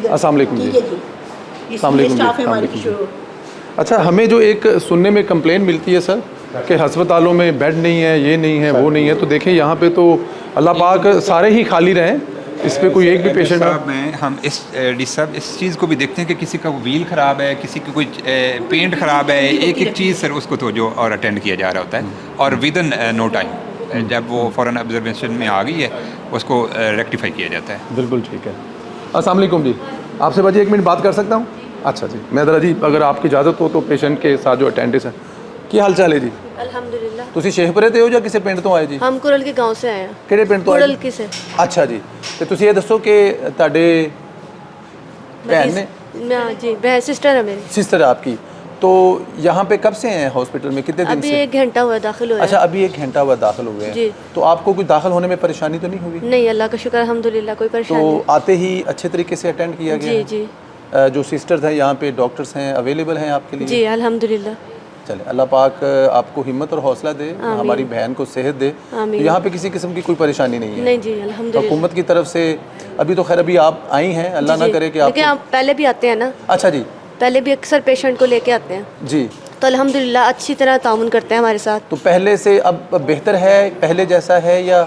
Speaker 1: अस्सलाम वालेकुम जी, अस्सलाम वालेकुम जी। अच्छा, हमें जो एक सुनने में कंप्लेंट मिलती है सर कि अस्पतालों में बेड नहीं है, ये नहीं है, वो नहीं है, तो देखें यहाँ पे तो अल्लाह पाक सारे ही खाली रहें, इस पे कोई एक भी पेशेंट
Speaker 2: में हम इस सब इस चीज़ को भी देखते हैं कि किसी का व्हील ख़राब है, किसी की कोई पेंट ख़राब है, एक एक चीज़ सर उसको तो जो और अटेंड किया जा रहा होता है, और विद इन नो टाइम जब वो फॉरेन ऑब्जर्वेशन में आ गई है उसको रेक्टिफाई किया जाता है।
Speaker 1: बिल्कुल ठीक है। अस्सलाम वालेकुम जी, आपसे बाजी 1 मिनट बात कर सकता हूँ? अच्छा जी, मैं ज़रा जी अगर आपकी इजाज़त हो तो पेशेंट के साथ जो अटेंडेंस है, क्या हाल चाल है जी?
Speaker 18: अल्हम्दुलिल्लाह।
Speaker 1: ਤੁਸੀਂ ਸ਼ੇਖਪੁਰੇ ਤੇ ਹੋ ਜਾਂ ਕਿਸੇ ਪਿੰਡ ਤੋਂ ਆਏ ਜੀ?
Speaker 18: हम कुरल के गांव से आए हैं।
Speaker 1: ਕਿਹੜੇ ਪਿੰਡ ਤੋਂ ਆਏ?
Speaker 18: कुरल की से।
Speaker 1: अच्छा जी, ਤੇ ਤੁਸੀਂ ਇਹ ਦੱਸੋ कि ਤੁਹਾਡੇ ਭੈਣ ਨੇ?
Speaker 18: मैं जी बहन सिस्टर है मेरी।
Speaker 1: सिस्टर आपकी, तो यहाँ पे कब से हैं हॉस्पिटल में, कितने दिन
Speaker 18: अभी
Speaker 1: से?
Speaker 18: 1 घंटा हुआ दाखिल हुआ।
Speaker 1: अच्छा, अभी 1 घंटा हुआ दाखिल हुए हैं।
Speaker 18: जी।
Speaker 1: तो आपको कोई दाखिल होने में परेशानी तो नहीं हुई?
Speaker 18: नहीं, अल्लाह का शुक्र, अल्हम्दुलिल्लाह, कोई परेशानी नहीं।
Speaker 1: तो आते ही अच्छे तरीके से अटेंड किया गया?
Speaker 18: जी जी।
Speaker 1: जो सिस्टर्स हैं यहाँ पे, डॉक्टर्स हैं, अवेलेबल हैं आपके लिए?
Speaker 18: जी अल्हम्दुलिल्लाह।
Speaker 1: चले, अल्लाह पाक आपको हिम्मत और हौसला दे, हमारी बहन को सेहत दे। तो यहाँ पे किसी किस्म की कोई परेशानी नहीं है?
Speaker 18: नहीं जी अल्हम्दुलिल्लाह।
Speaker 1: हुकूमत की तरफ से अभी तो खैर अभी आप आई हैं, अल्लाह ना करे कि
Speaker 18: लेकिन आप पहले भी आते हैं ना?
Speaker 1: अच्छा जी।
Speaker 18: पहले भी अक्सर पेशेंट को लेके आते हैं
Speaker 1: जी।
Speaker 18: तो अल्हम्दुलिल्लाह अच्छी तरह ताउन करते हैं हमारे साथ।
Speaker 1: तो पहले से अब बेहतर है, पहले जैसा है या?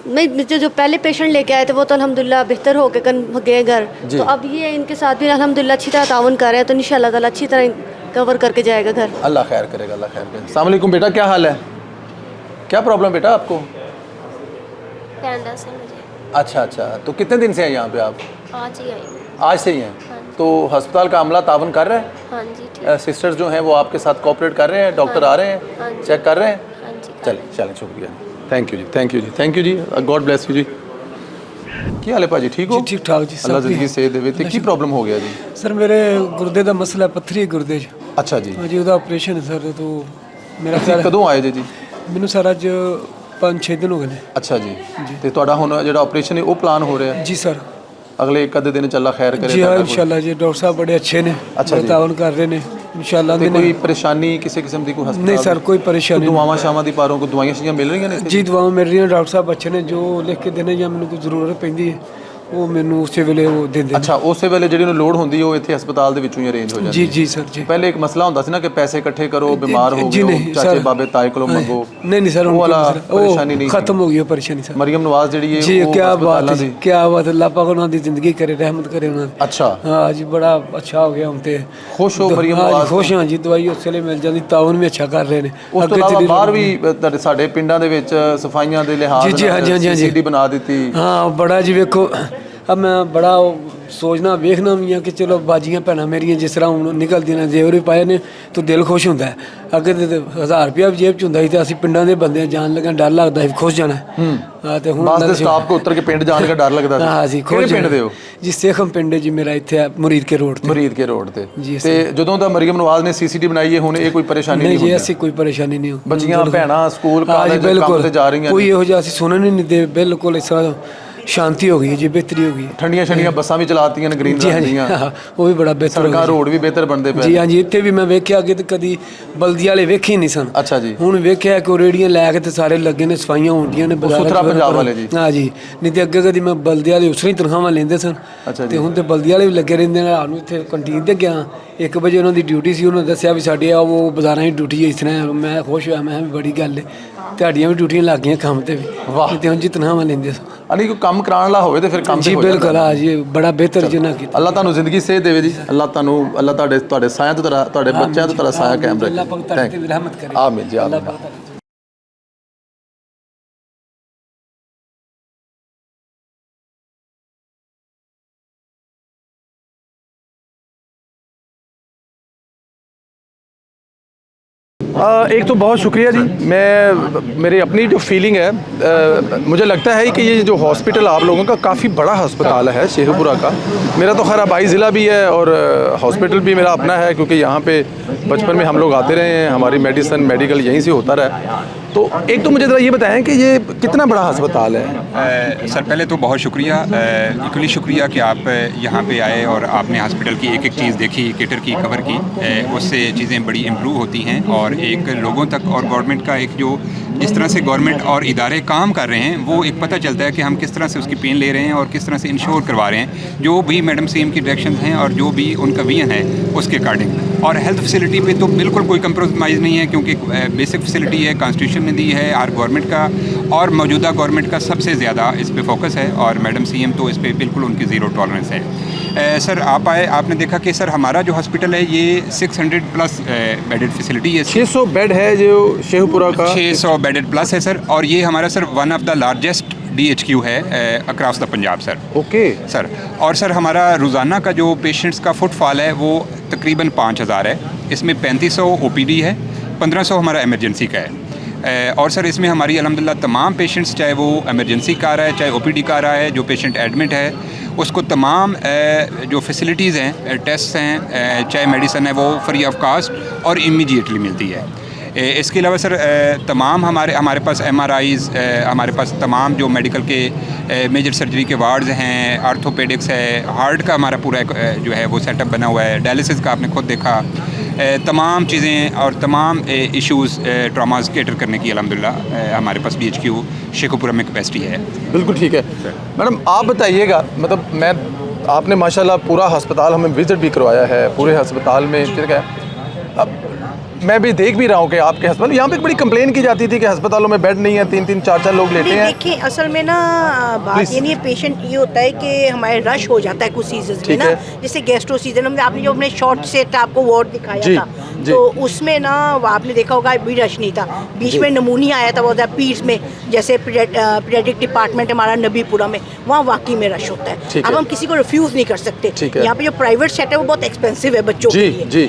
Speaker 18: नहीं, जो पहले पेशेंट लेके आए थे वो तो अल्हम्दुलिल्लाह बेहतर हो गए घर। तो अब ये इनके साथ भी अल्हम्दुलिल्लाह अच्छी तरह ताउन कर रहे हैं, तो इंशाअल्लाह ताला अच्छी तरह कवर करके जाएगा घर।
Speaker 1: अल्लाह खैर करेगा, अल्लाह खैर करेगा। अस्सलाम वालेकुम बेटा, क्या हाल है? क्या प्रॉब्लम बेटा आपको?
Speaker 19: कैनेडा से मुझे।
Speaker 1: अच्छा अच्छा, तो कितने दिन से हैं यहाँ पे आप?
Speaker 19: आज ही आई।
Speaker 1: आज से ही हैं? तो अस्पताल का अमला तावन कर रहा है?
Speaker 19: हाँ जी ठीक।
Speaker 1: सिस्टर्स जो हैं वो आपके साथ कोऑपरेट कर रहे हैं, डॉक्टर आ रहे
Speaker 19: हाँ
Speaker 1: हैं,
Speaker 19: जी।
Speaker 1: चेक कर रहे हैं?
Speaker 19: हाँ जी।
Speaker 1: चलें चलें, शुक्रिया, थैंक यू जी, थैंक यू जी, थैंक यू जी, गॉड ब्लेस यू जी। ਕੀ ਹਾਲ ਹੈ ਭਾਜੀ, ਠੀਕ ਹੋ?
Speaker 20: ठीक ठाक जी,
Speaker 1: ਅੱਲਾ ਜ਼ਿੰਦਗੀ ਸਿਹਤ ਦੇਵੇ। ਤੇ ਕੀ ਪ੍ਰੋਬਲਮ ਹੋ ਗਿਆ ਜੀ?
Speaker 20: सर मेरे गुर्दे का मसला, पत्थरी है गुर्दे च।
Speaker 1: ਅੱਛਾ ਜੀ।
Speaker 20: हाँ जी, ਉਹਦਾ ਆਪਰੇਸ਼ਨ है सर। तो मेरा
Speaker 1: ਤੁਸੀਂ ਕਦੋਂ ਆਏ ਜੀ?
Speaker 20: ਮੈਨੂੰ ਸਰ ਅੱਜ 5-6 दिन हो गए ने।
Speaker 1: ਅੱਛਾ ਜੀ। ਤੇ ਤੁਹਾਡਾ ਹੁਣ ਜਿਹੜਾ ਆਪਰੇਸ਼ਨ ਹੈ ਉਹ ਪਲਾਨ ਹੋ ਰਿਹਾ?
Speaker 20: जी सर।
Speaker 1: अगले एक आधे दिन अल्लाह खैर करे।
Speaker 20: जी हाँ इंशाल्लाह जी, डॉक्टर साहब बड़े अच्छे ने।
Speaker 1: अच्छा जी।
Speaker 20: ताउन कर रहे ने इंशाल्लाह।
Speaker 1: कोई परेशानी किसी किस्म की कोई हस्पताल?
Speaker 20: नहीं सर, कोई परेशानी।
Speaker 1: दुआवां शावां दी पारों को दवाइयां शियां मिल रही हैं?
Speaker 20: जी दवावां मिल रही हैं, डॉक्टर साहब अच्छे ने, जो लिख के देने ਜਾਂ ਮੈਨੂੰ ਕੋਈ ਜ਼ਰੂਰਤ ਪੈਂਦੀ ਹੈ ਉਹ ਮੈਨੂੰ ਉਸੇ ਵੇਲੇ ਉਹ ਦਿੰਦੇ ਨੇ।
Speaker 1: ਅੱਛਾ, ਉਸੇ ਵੇਲੇ ਜਿਹੜੀ ਨੂੰ ਲੋੜ ਹੁੰਦੀ ਹੈ ਉਹ ਇੱਥੇ ਹਸਪਤਾਲ ਦੇ ਵਿੱਚੋਂ ਹੀ ਅਰੇਂਜ ਹੋ ਜਾਂਦੀ
Speaker 20: ਜੀ
Speaker 1: ਹੈ?
Speaker 20: ਜੀ ਸਰ ਜੀ।
Speaker 1: ਪਹਿਲੇ ਇੱਕ ਮਸਲਾ ਹੁੰਦਾ ਸੀ ਨਾ ਕਿ ਪੈਸੇ ਇਕੱਠੇ ਕਰੋ, ਬਿਮਾਰ ਹੋ
Speaker 20: जी
Speaker 1: ਗਏ
Speaker 20: नहीं
Speaker 1: ਚਾਚੇ
Speaker 20: सर।
Speaker 1: ਬਾਬੇ ਤਾਏ ਕੋਲੋਂ ਮੰਗੋ।
Speaker 20: नहीं नहीं सर,
Speaker 1: वो वाला परेशानी नहीं
Speaker 20: खत्म हो गई वो परेशानी सर।
Speaker 1: मरियम नवाज ਜਿਹੜੀ ਹੈ
Speaker 20: जी
Speaker 1: ਉਹ
Speaker 20: क्या बात
Speaker 1: ਹਸਪਤਾਲਾਂ
Speaker 20: है,
Speaker 1: ਦੀ।
Speaker 20: क्या बात है, अल्लाह पाक ਉਹਨਾਂ ਦੀ ਜ਼ਿੰਦਗੀ करे, रहमत करे ਉਹਨਾਂ ਦੀ।
Speaker 1: अच्छा।
Speaker 20: हाँ जी, बड़ा अच्छा हो गया हम ते।
Speaker 1: खुश हो मरियम
Speaker 20: हाँ जी,
Speaker 1: नवाज?
Speaker 20: खुश ਹਾਂ ਜੀ, ਦਵਾਈ ਉਸੇ ਵੇਲੇ ਮਿਲ ਜਾਂਦੀ, ਤਾਉਨ ਵੀ ਅੱਛਾ ਕਰ ਰਹੇ ਨੇ।
Speaker 1: ਉਸ ਤੋਂ ਇਲਾਵਾ ਬਾਹਰ ਵੀ ਤੁਹਾਡੇ ਸਾਡੇ ਪਿੰਡਾਂ ਦੇ ਵਿੱਚ ਸਫਾਈਆਂ ਦੇ ਲਿਹਾਜ਼
Speaker 20: जी जी हाँ जी हाँ जी हाँ जी।
Speaker 1: CCD ਬਣਾ ਦਿੱਤੀ।
Speaker 20: हाँ बड़ा जी, वेखो अब मैं बड़ा सोचना वेखना भी हाँ कि चलो बाजियां भैन मेरियां जिस तरह हूँ निकलदियां ने, जेवर भी पाए ने, तो दिल खुश होंदा है। अगर 1000 रुपया भी जेब च होंदा तो असीं पिंडां दे बंदे जान लगा डर लगदा है, खुश जाना। हाँ तो
Speaker 1: बस दे स्टाफ को उतर के पिंड जाने का डर लगदा सी।
Speaker 20: हाँ जी,
Speaker 1: किहड़े पिंड दे हो?
Speaker 20: जी सेखम पिंड है जी मेरा, इत्थे मुरीद के रोड ते।
Speaker 1: मुरीद के रोड ते।
Speaker 20: जी
Speaker 1: ते ਜਦੋਂ ਦਾ ਮਰੀਮ ਨਵਾਜ਼ ਨੇ CCD ਬਣਾਈ ਹੈ ਹੁਣ ਇਹ ਕੋਈ ਪਰੇਸ਼ਾਨੀ
Speaker 20: नहीं
Speaker 1: नहीं
Speaker 20: जी,
Speaker 1: ਹੁੰਦੀ?
Speaker 20: ऐसी कोई परेशानी नहीं हो।
Speaker 1: ਬੱਚੀਆਂ ਭੈਣਾਂ ਸਕੂਲ
Speaker 20: हाँ जी
Speaker 1: ਕਾਲਜ ਕੰਮ ਤੇ ਜਾ ਰਹੀਆਂ
Speaker 20: कोई
Speaker 1: ਨੇ?
Speaker 20: ਇਹੋ ਜਿਹਾ ਅਸੀਂ ਸੁਣਨ ਹੀ ਨਹੀਂ ਦੇ, ਬਿਲकुल इस तरह शांति हो गई है जी, बेहतरी हो गई है।
Speaker 1: ਠੰਡੀਆਂ ਛੰਡੀਆਂ ਬੱਸਾਂ ਵੀ ਚਲਾਤੀਆਂ ਨੇ ਗ੍ਰੀਨ
Speaker 20: जी हाँ
Speaker 1: ਰੰਗ
Speaker 20: जी,
Speaker 1: ਦੀਆਂ।
Speaker 20: हाँ, वो भी बड़ा बेहतर हो
Speaker 1: ਸੜਕਾਂ
Speaker 20: गया जी।
Speaker 1: ਰੋਡ ਵੀ ਬਿਹਤਰ ਬਣਦੇ ਪਏ
Speaker 20: जी हाँ जी, ਇੱਥੇ ਵੀ ਮੈਂ ਵੇਖਿਆ ਅੱਗੇ ਤੇ ਕਦੀ ਬਲਦੀ ਵਾਲੇ ਵੇਖੇ ਹੀ ਨਹੀਂ ਸਨ।
Speaker 1: ਅੱਛਾ ਜੀ।
Speaker 20: ਹੁਣ ਵੇਖਿਆ ਕਿ ਉਹ ਰੇੜੀਆਂ ਲੈ ਕੇ ਤੇ ਸਾਰੇ ਲੱਗੇ ਨੇ, ਸਫਾਈਆਂ ਹੁੰਦੀਆਂ ਨੇ ਬਾਜ਼ਾਰਾਂ 'ਚ।
Speaker 1: ਸੁਥਰਾ ਪੰਜਾਬ ਵਾਲੇ ਜੀ।
Speaker 20: ਹਾਂ ਜੀ, ਨਹੀਂ ਤੇ ਅੱਗੇ ਕਦੀ ਮੈਂ ਬਲਦੀ ਵਾਲੇ ਉਸਰੀ ਤਨਖਾਹਾਂ ਲੈਂਦੇ ਸਨ।
Speaker 1: ਅੱਛਾ
Speaker 20: ਤੇ ਹੁਣ ਤੇ ਬਲਦੀ ਵਾਲੇ ਵੀ ਲੱਗੇ ਰਹਿੰਦੇ ਨੇ। ਸਾਨੂੰ ਇੱਥੇ ਕੰਟੀਨ ਤੇ ਗਿਆ 1 ਵਜੇ ਉਹਨਾਂ ਦੀ ਡਿਊਟੀ ਸੀ, ਉਹਨਾਂ ਨੇ ਦੱਸਿਆ ਵੀ ਸਾਡੀ ਆ ਉਹ ਬਾਜ਼ਾਰਾਂ ਦੀ ਡਿਊਟੀ ਹੈ ਇਸ ਤਰ੍ਹਾਂ। ਮੈਂ ਖੁਸ਼ ਹੋਇਆ, ਮੈਂ ਵੀ ਬੜੀ ਗੱਲ ਹੈ, ਤੁਹਾਡੀਆਂ ਵੀ ਡਿਊਟੀਆਂ ਲੱਗ ਗਈਆਂ ਕੰਮ ਤੇ ਵੀ।
Speaker 1: ਵਾਹ।
Speaker 20: ਤੇ ਹੁਣ ਜੀ ਤਨਖਾਹਾਂ ਲੈਂਦੇ ਸਨ।
Speaker 1: ਅਨੀ ਕੋਈ ਕੰਮ ਕਰਾਉਣ ਵਾਲਾ ਹੋਵੇ ਤੇ ਫਿਰ ਕੰਮ ਤੇ
Speaker 20: ਜੀ
Speaker 1: ਹੋ ਜਾਂਦਾ।
Speaker 20: ਬਿਲਕੁਲ, ਹਾਂ ਜੀ, ਬੜਾ ਬਿਹਤਰ ਜਿੰਨਾ ਕੀਤਾ।
Speaker 1: ਅੱਲਾਹ ਤੁਹਾਨੂੰ ਜ਼ਿੰਦਗੀ ਸਿਹਤ ਦੇਵੇ ਜੀ। ਅੱਲਾਹ ਤੁਹਾਨੂੰ, ਅੱਲਾਹ ਤੁਹਾਡੇ ਸਾਇਆਂ ਤੋਂ ਤੁਹਾਡੇ ਬੱਚਿਆਂ ਤੋਂ ਤੁਹਾਡਾ ਸਾਇਆ ਕਾਇਮ ਰੱਖੇ।
Speaker 20: ਅੱਲਾਹ ਪਾਕ ਤੁਹਾਡੇ ਤੇ ਵੀ ਰਹਿਮਤ ਕਰੇ।
Speaker 1: ਆਮੀਨ ਜੀ, ਆਮੀਨ। एक तो बहुत शुक्रिया जी। मैं मेरी अपनी जो फीलिंग है, मुझे लगता है कि ये जो हॉस्पिटल आप लोगों का काफ़ी बड़ा हस्पताल है शेखपुरा का। मेरा तो खैर आबाई ज़िला भी है और हॉस्पिटल भी मेरा अपना है, क्योंकि यहाँ पे बचपन में हम लोग आते रहे हैं, हमारी मेडिकल यहीं से होता रहा। तो एक तो मुझे ज़रा ये बताएं कि ये कितना बड़ा अस्पताल है?
Speaker 2: सर पहले तो बहुत शुक्रिया, इक्वली शुक्रिया कि आप यहाँ पे आए और आपने हॉस्पिटल की एक एक चीज़ देखी, किटर की, कवर की। उससे चीज़ें बड़ी इम्प्रूव होती हैं और एक लोगों तक और गवर्नमेंट का एक जो जिस तरह से गवर्नमेंट और इदारे काम कर रहे हैं वो एक पता चलता है कि हम किस तरह से उसकी पेन ले रहे हैं और किस तरह से इंश्योर करवा रहे हैं जो भी मैडम सीएम की डायरेक्शन हैं और जो भी उनका विजन है उसके अकॉर्डिंग। और हेल्थ फैसिलिटी पे तो बिल्कुल कोई कंप्रोमाइज़ नहीं है, क्योंकि बेसिक फैसिलिटी है, कॉन्स्टिट्यूशन ने दी है, हर गवर्नमेंट का और मौजूदा गवर्नमेंट का सबसे ज़्यादा इस पर फोकस है और मैडम सीएम तो इस पर बिल्कुल उनकी ज़ीरो टॉलरेंस है। सर आप आए, आपने देखा कि सर हमारा जो हॉस्पिटल है ये 600 प्लस बेडेड फैसिलिटी है।
Speaker 1: 600 बेड है जो शेखपुरा का?
Speaker 2: 600 बेडेड प्लस है सर। और ये हमारा sir one of the largest DHQ है across the Punjab sir.
Speaker 1: Okay
Speaker 2: sir. और सर हमारा रोज़ाना का जो पेशेंट्स का फुटफॉल है वो तकरीबन 5000 है। इसमें 3500 OPD है, 1500 हमारा इमरजेंसी का है। और सर इसमें हमारी अल्हम्दुलिल्लाह तमाम पेशेंट्स, चाहे वो इमरजेंसी का आ रहा है चाहे OPD का आ रहा है, जो पेशेंट एडमिट है उसको तमाम जो फैसिलिटीज़ हैं, टेस्ट हैं, चाहे मेडिसन है, वो फ्री ऑफ कास्ट और इमीडिएटली मिलती है। इसके अलावा सर तमाम हमारे पास MRIs, हमारे पास तमाम जो मेडिकल के मेजर सर्जरी के वार्ड्स हैं, आर्थोपेडिक्स है, हार्ट का हमारा पूरा जो है वो सेटअप बना हुआ है, डायलिसिस का आपने खुद देखा, तमाम चीज़ें और तमाम इश्यूज़ ट्रॉमास केटर करने की अल्हम्दुलिल्लाह हमारे पास BHQ शेखुपुरा में कैपेसिटी है।
Speaker 1: बिल्कुल ठीक है मैडम, आप बताइएगा, मतलब आपने माशाल्लाह पूरा अस्पताल हमें विजिट भी करवाया है, पूरे अस्पताल में क्या है, अब मैं भी देख भी रहा हूँ कि आपके अस्पताल यहाँ पे बड़ी कंप्लेन की जाती थी कि अस्पतालों में बेड नहीं है, 3-3 4-4 लोग लेटे हैं।
Speaker 12: देखिए असल में ना बात ये नहीं है, पेशेंट ये होता है कि हमारे रश हो जाता है कुछ सीजन में ना, जैसे गैस्ट्रो सीजन में आपने जो अपने शॉर्ट सेट आपको वार्ड दिखाया था, तो उसमें ना आपने देखा होगा भी रश नहीं था, बीच में नमूनिया आया था वो पीड्स में, जैसे पीडियाट्रिक डिपार्टमेंट हमारा नबीपुरा में, वहाँ वाकई में रश होता है। अब हम किसी को रिफ्यूज़ नहीं कर सकते। यहाँ पे जो प्राइवेट सेट है वो बहुत एक्सपेंसिव है बच्चों के लिए।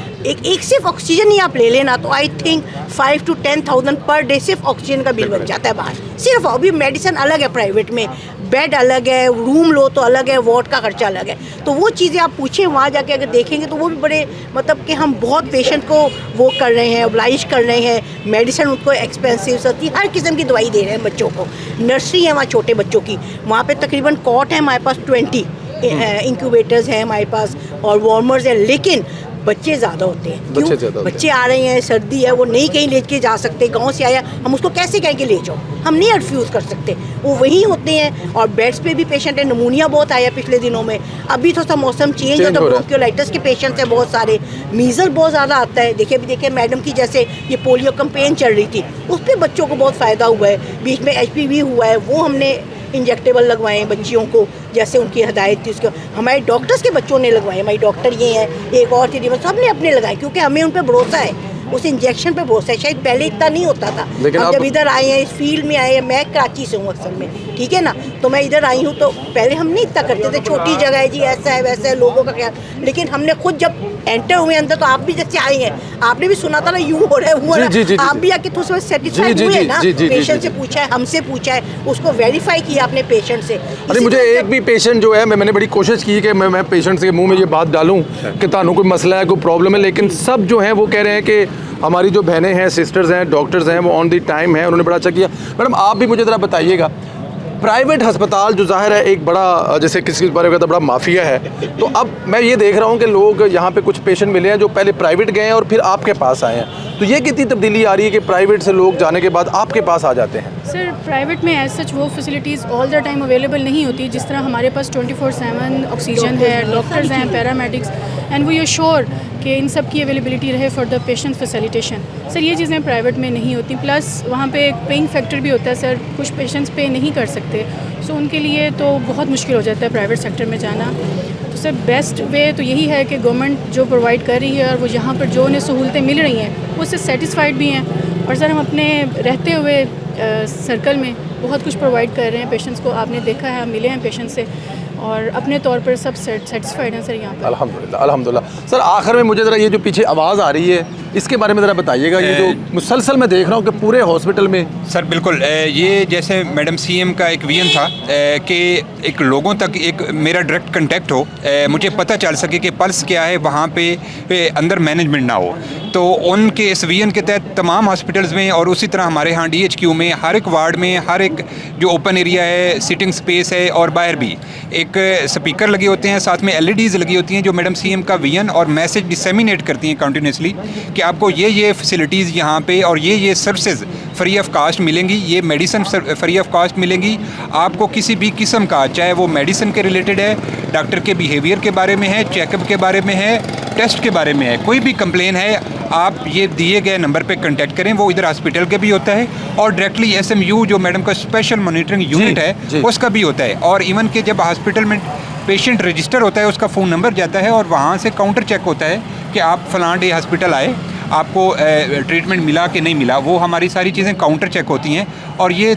Speaker 12: एक सिर्फ ऑक्सीजन ही आप ले लेना तो I think 5 to 10,000 per day सिर्फ ऑक्सीजन का बिल बन जाता है बाहर। सिर्फ अभी मेडिसिन अलग है, प्राइवेट में बेड अलग है, रूम लो तो अलग है, वार्ड का खर्चा अलग है। तो वो चीज़ें आप पूछें वहाँ जाके अगर देखेंगे तो वो भी बड़े मतलब कि हम बहुत पेशेंट को वो कर रहे हैं, ओब्लाइज कर रहे हैं, मेडिसिन उनको एक्सपेंसिव सस्ती हर किस्म की दवाई दे रहे हैं बच्चों को। नर्सरी है वहाँ छोटे बच्चों की, वहाँ पे तकरीबन कॉट है हमारे पास 20 इंक्यूबेटर्स हैं हमारे पास और वार्मर्स हैं, लेकिन बच्चे ज़्यादा होते हैं। क्यों? बच्चे आ रहे हैं, सर्दी है, वो नहीं कहीं ले के जा सकते, गांव से आया हम उसको कैसे कहें कि ले जाओ, हम नहीं रिफ्यूज़ कर सकते, वो वहीं होते हैं। और बेड्स पे भी पेशेंट है, नमूनिया बहुत आया पिछले दिनों में, अभी थोड़ा सा मौसम चेंज है तो ब्रोंकियोलाइटिस के पेशेंट्स हैं बहुत सारे, मीज़ल बहुत ज़्यादा आता है। देखिए मैडम की जैसे ये पोलियो कैंपेन चल रही थी, उस पर बच्चों को बहुत फ़ायदा हुआ है, बीच में HPV हुआ है, वो हमने इंजेक्टेबल लगवाए बच्चियों को जैसे उनकी हदायत थी उसको, हमारे डॉक्टर्स के बच्चों ने लगवाए, हमारे डॉक्टर ये हैं, एक और थी, सब ने अपने लगाए क्योंकि हमें उन पर भरोसा है, उस इंजेक्शन पे भरोसा है। शायद पहले इतना नहीं होता था, हम जब इधर आए हैं, इस फील्ड में आए हैं, मैं कराची से हूँ असल में, ठीक है ना, तो मैं इधर आई हूँ तो पहले हम नहीं इतना करते थे, छोटी जगह है जी, ऐसा है वैसा है, लोगों का ख्याल, लेकिन हमने खुद जब एंटर हुए अंदर तो आप भी जैसे आए हैं, आपने भी सुना था ना यूँ हो रहा है, हुआ आप भी आके थोड़ा सेटिस्फाइड हुए ना, पेशेंट से पूछा है, हमसे पूछा है, उसको वेरीफाई किया अपने पेशेंट से।
Speaker 1: अरे मुझे एक भी पेशेंट जो है, मैंने बड़ी कोशिश की कि मैं पेशेंट के मुंह में ये बात डालूं कि तानू कोई मसला है, कोई प्रॉब्लम है, लेकिन सब जो हैं वो कह रहे हैं कि हमारी जो बहनें हैं, सिस्टर्स हैं, डॉक्टर्स हैं, वो ऑन द टाइम हैं, उन्होंने बड़ा अच्छा किया। मैडम आप भी मुझे ज़रा बताइएगा, प्राइवेट अस्पताल जो ज़ाहिर है एक बड़ा, जैसे किसी बारे में बड़ा माफिया है, तो अब मैं ये देख रहा हूँ कि लोग यहाँ पे कुछ पेशेंट मिले हैं जो पहले प्राइवेट गए हैं और फिर आपके पास आए हैं, तो ये कितनी तब्दीली आ रही है कि प्राइवेट से लोग जाने के बाद आपके पास आ जाते हैं?
Speaker 8: सर प्राइवेट में एज सच वो facilities all the time available नहीं होती, जिस तरह हमारे पास 24/7 ऑक्सीजन है, डॉक्टर्स हैं, paramedics, and we are sure कि इन सब की अवेलेबिलिटी रहे for the patient facilitation. Sir ये चीज़ें प्राइवेट में नहीं होती, प्लस वहाँ पे एक पेइंग फैक्टर भी होता है सर, कुछ पेशेंट्स पे नहीं कर सकते, सो उनके लिए तो बहुत मुश्किल हो जाता है प्राइवेट सेक्टर में जाना। तो सर बेस्ट वे तो यही है कि गवर्नमेंट जो प्रोवाइड कर रही है और वो यहाँ पर जो उन्हें सहूलतें मिल रही हैं वो उससे सेटिस्फाइड भी हैं, और सर हम अपने रहते हुए सर्कल में बहुत कुछ प्रोवाइड कर रहे हैं पेशेंट्स को, आपने देखा है, हम मिले हैं पेशेंट से और अपने तौर पर सब सेटिस्फाइड हैं सर यहाँ पर।
Speaker 1: अल्हम्दुलिल्लाह अल्हम्दुलिल्लाह। सर आखिर में मुझे ज़रा ये जो पीछे आवाज़ आ रही है इसके बारे में ज़रा बताइएगा, ये जो मुसलसल मैं देख रहा हूँ कि पूरे हॉस्पिटल में।
Speaker 2: सर बिल्कुल, ये जैसे मैडम CM का एक विजन था कि एक लोगों तक एक मेरा डायरेक्ट कंटेक्ट हो, मुझे पता चल सके कि पल्स क्या है वहाँ पे अंदर मैनेजमेंट ना हो, तो उनके इस विजन के तहत तमाम हॉस्पिटल्स में और उसी तरह हमारे यहाँ DHQ में हर एक वार्ड में हर एक जो ओपन एरिया है, सिटिंग स्पेस है और बाहर भी एक स्पीकर लगे होते हैं, साथ में LEDs लगी होती हैं जो मैडम CM का विजन और मैसेज डिसेमिनेट करती हैं कंटिन्यूसली कि आपको ये फैसिलिटीज़ यहाँ पे और ये सर्विसेज फ्री ऑफ कास्ट मिलेंगी, ये मेडिसिन फ्री ऑफ कास्ट मिलेंगी आपको, किसी भी किस्म का, चाहे वो मेडिसिन के रिलेटेड है, डॉक्टर के बिहेवियर के बारे में है, चेकअप के बारे में है, टेस्ट के बारे में है, कोई भी कंप्लेन है आप ये दिए गए नंबर पे कांटेक्ट करें, वो इधर हॉस्पिटल के भी होता है और डायरेक्टली SMU जो मैडम का स्पेशल मॉनिटरिंग यूनिट है उसका भी होता है, और इवन के जब हॉस्पिटल में पेशेंट रजिस्टर होता है उसका फ़ोन नंबर जाता है और वहाँ से काउंटर चेक होता है कि आप फलां डे हॉस्पिटल आए, आपको ट्रीटमेंट मिला कि नहीं मिला, वो हमारी सारी चीज़ें काउंटर चेक होती हैं और ये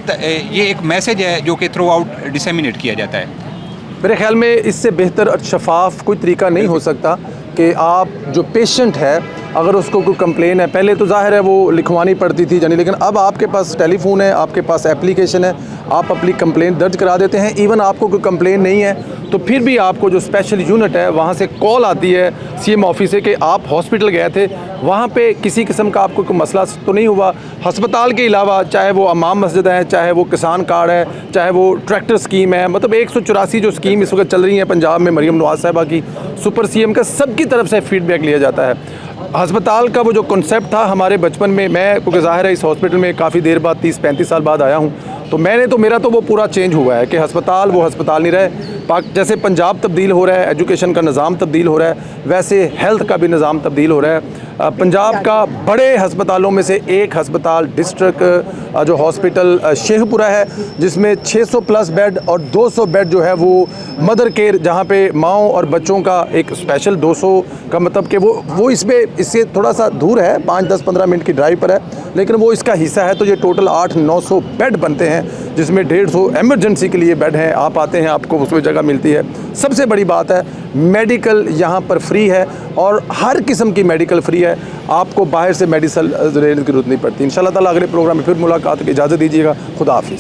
Speaker 2: एक मैसेज है जो कि थ्रू आउट डिसेमिनेट किया जाता है।
Speaker 1: मेरे ख्याल में इससे बेहतर और शफाफ कोई तरीका नहीं हो सकता कि आप जो पेशेंट है अगर उसको कोई कंप्लेन है, पहले तो जाहिर है वो लिखवानी पड़ती थी जानी, लेकिन अब आपके पास टेलीफोन है, आपके पास एप्लीकेशन है, आप अपनी कंप्लेन दर्ज करा देते हैं। इवन आपको कोई कंप्लेन नहीं है तो फिर भी आपको जो स्पेशल यूनिट है वहाँ से कॉल आती है सीएम ऑफिस से कि आप हॉस्पिटल गए थे, वहाँ पे किसी किस्म का आपको कोई मसला तो नहीं हुआ। अस्पताल के अलावा चाहे वो अमाम मस्जिद है, चाहे वो किसान कार्ड है, चाहे वो ट्रैक्टर स्कीम है, मतलब 184 जो स्कीम इस वक्त चल रही हैं पंजाब में मरीम नवाज साहिबा की, सुपर सीएम का, सबकी तरफ से फीडबैक लिया जाता है। अस्पताल का वो जो कॉन्सेप्ट था हमारे बचपन में, मैं क्योंकि ज़ाहिर है इस हॉस्पिटल में काफ़ी देर बाद 30-35 साल बाद आया हूँ, तो मेरा तो वो पूरा चेंज हुआ है कि अस्पताल वो अस्पताल नहीं रहे। जैसे पंजाब तब्दील हो रहा है, एजुकेशन का निज़ाम तब्दील हो रहा है, वैसे हेल्थ का भी निज़ाम तब्दील हो रहा है। पंजाब का बड़े अस्पतालों में से एक अस्पताल डिस्ट्रिक्ट जो हॉस्पिटल शेखपुरा है, जिसमें 600 प्लस बेड और 200 बेड जो है वो मदर केयर, जहाँ पे माँओं और बच्चों का एक स्पेशल 200 का मतलब कि वो इससे थोड़ा सा दूर है, 5-10-15 मिनट की ड्राइव पर है, लेकिन वो इसका हिस्सा है। तो ये टोटल 800-900 बेड बनते हैं, जिसमें 150 एमरजेंसी के लिए बेड हैं। आप आते हैं, आपको उसमें जगह मिलती है। सबसे बड़ी बात है मेडिकल यहाँ पर फ्री है और हर किस्म की मेडिकल फ्री है, आपको बाहर से मेडिसिन लेने की जरूरत नहीं पड़ती। इंशाल्लाह ताला अगले प्रोग्राम में फिर मुलाकात की इजाज़त दीजिएगा। खुदा हाफिज़।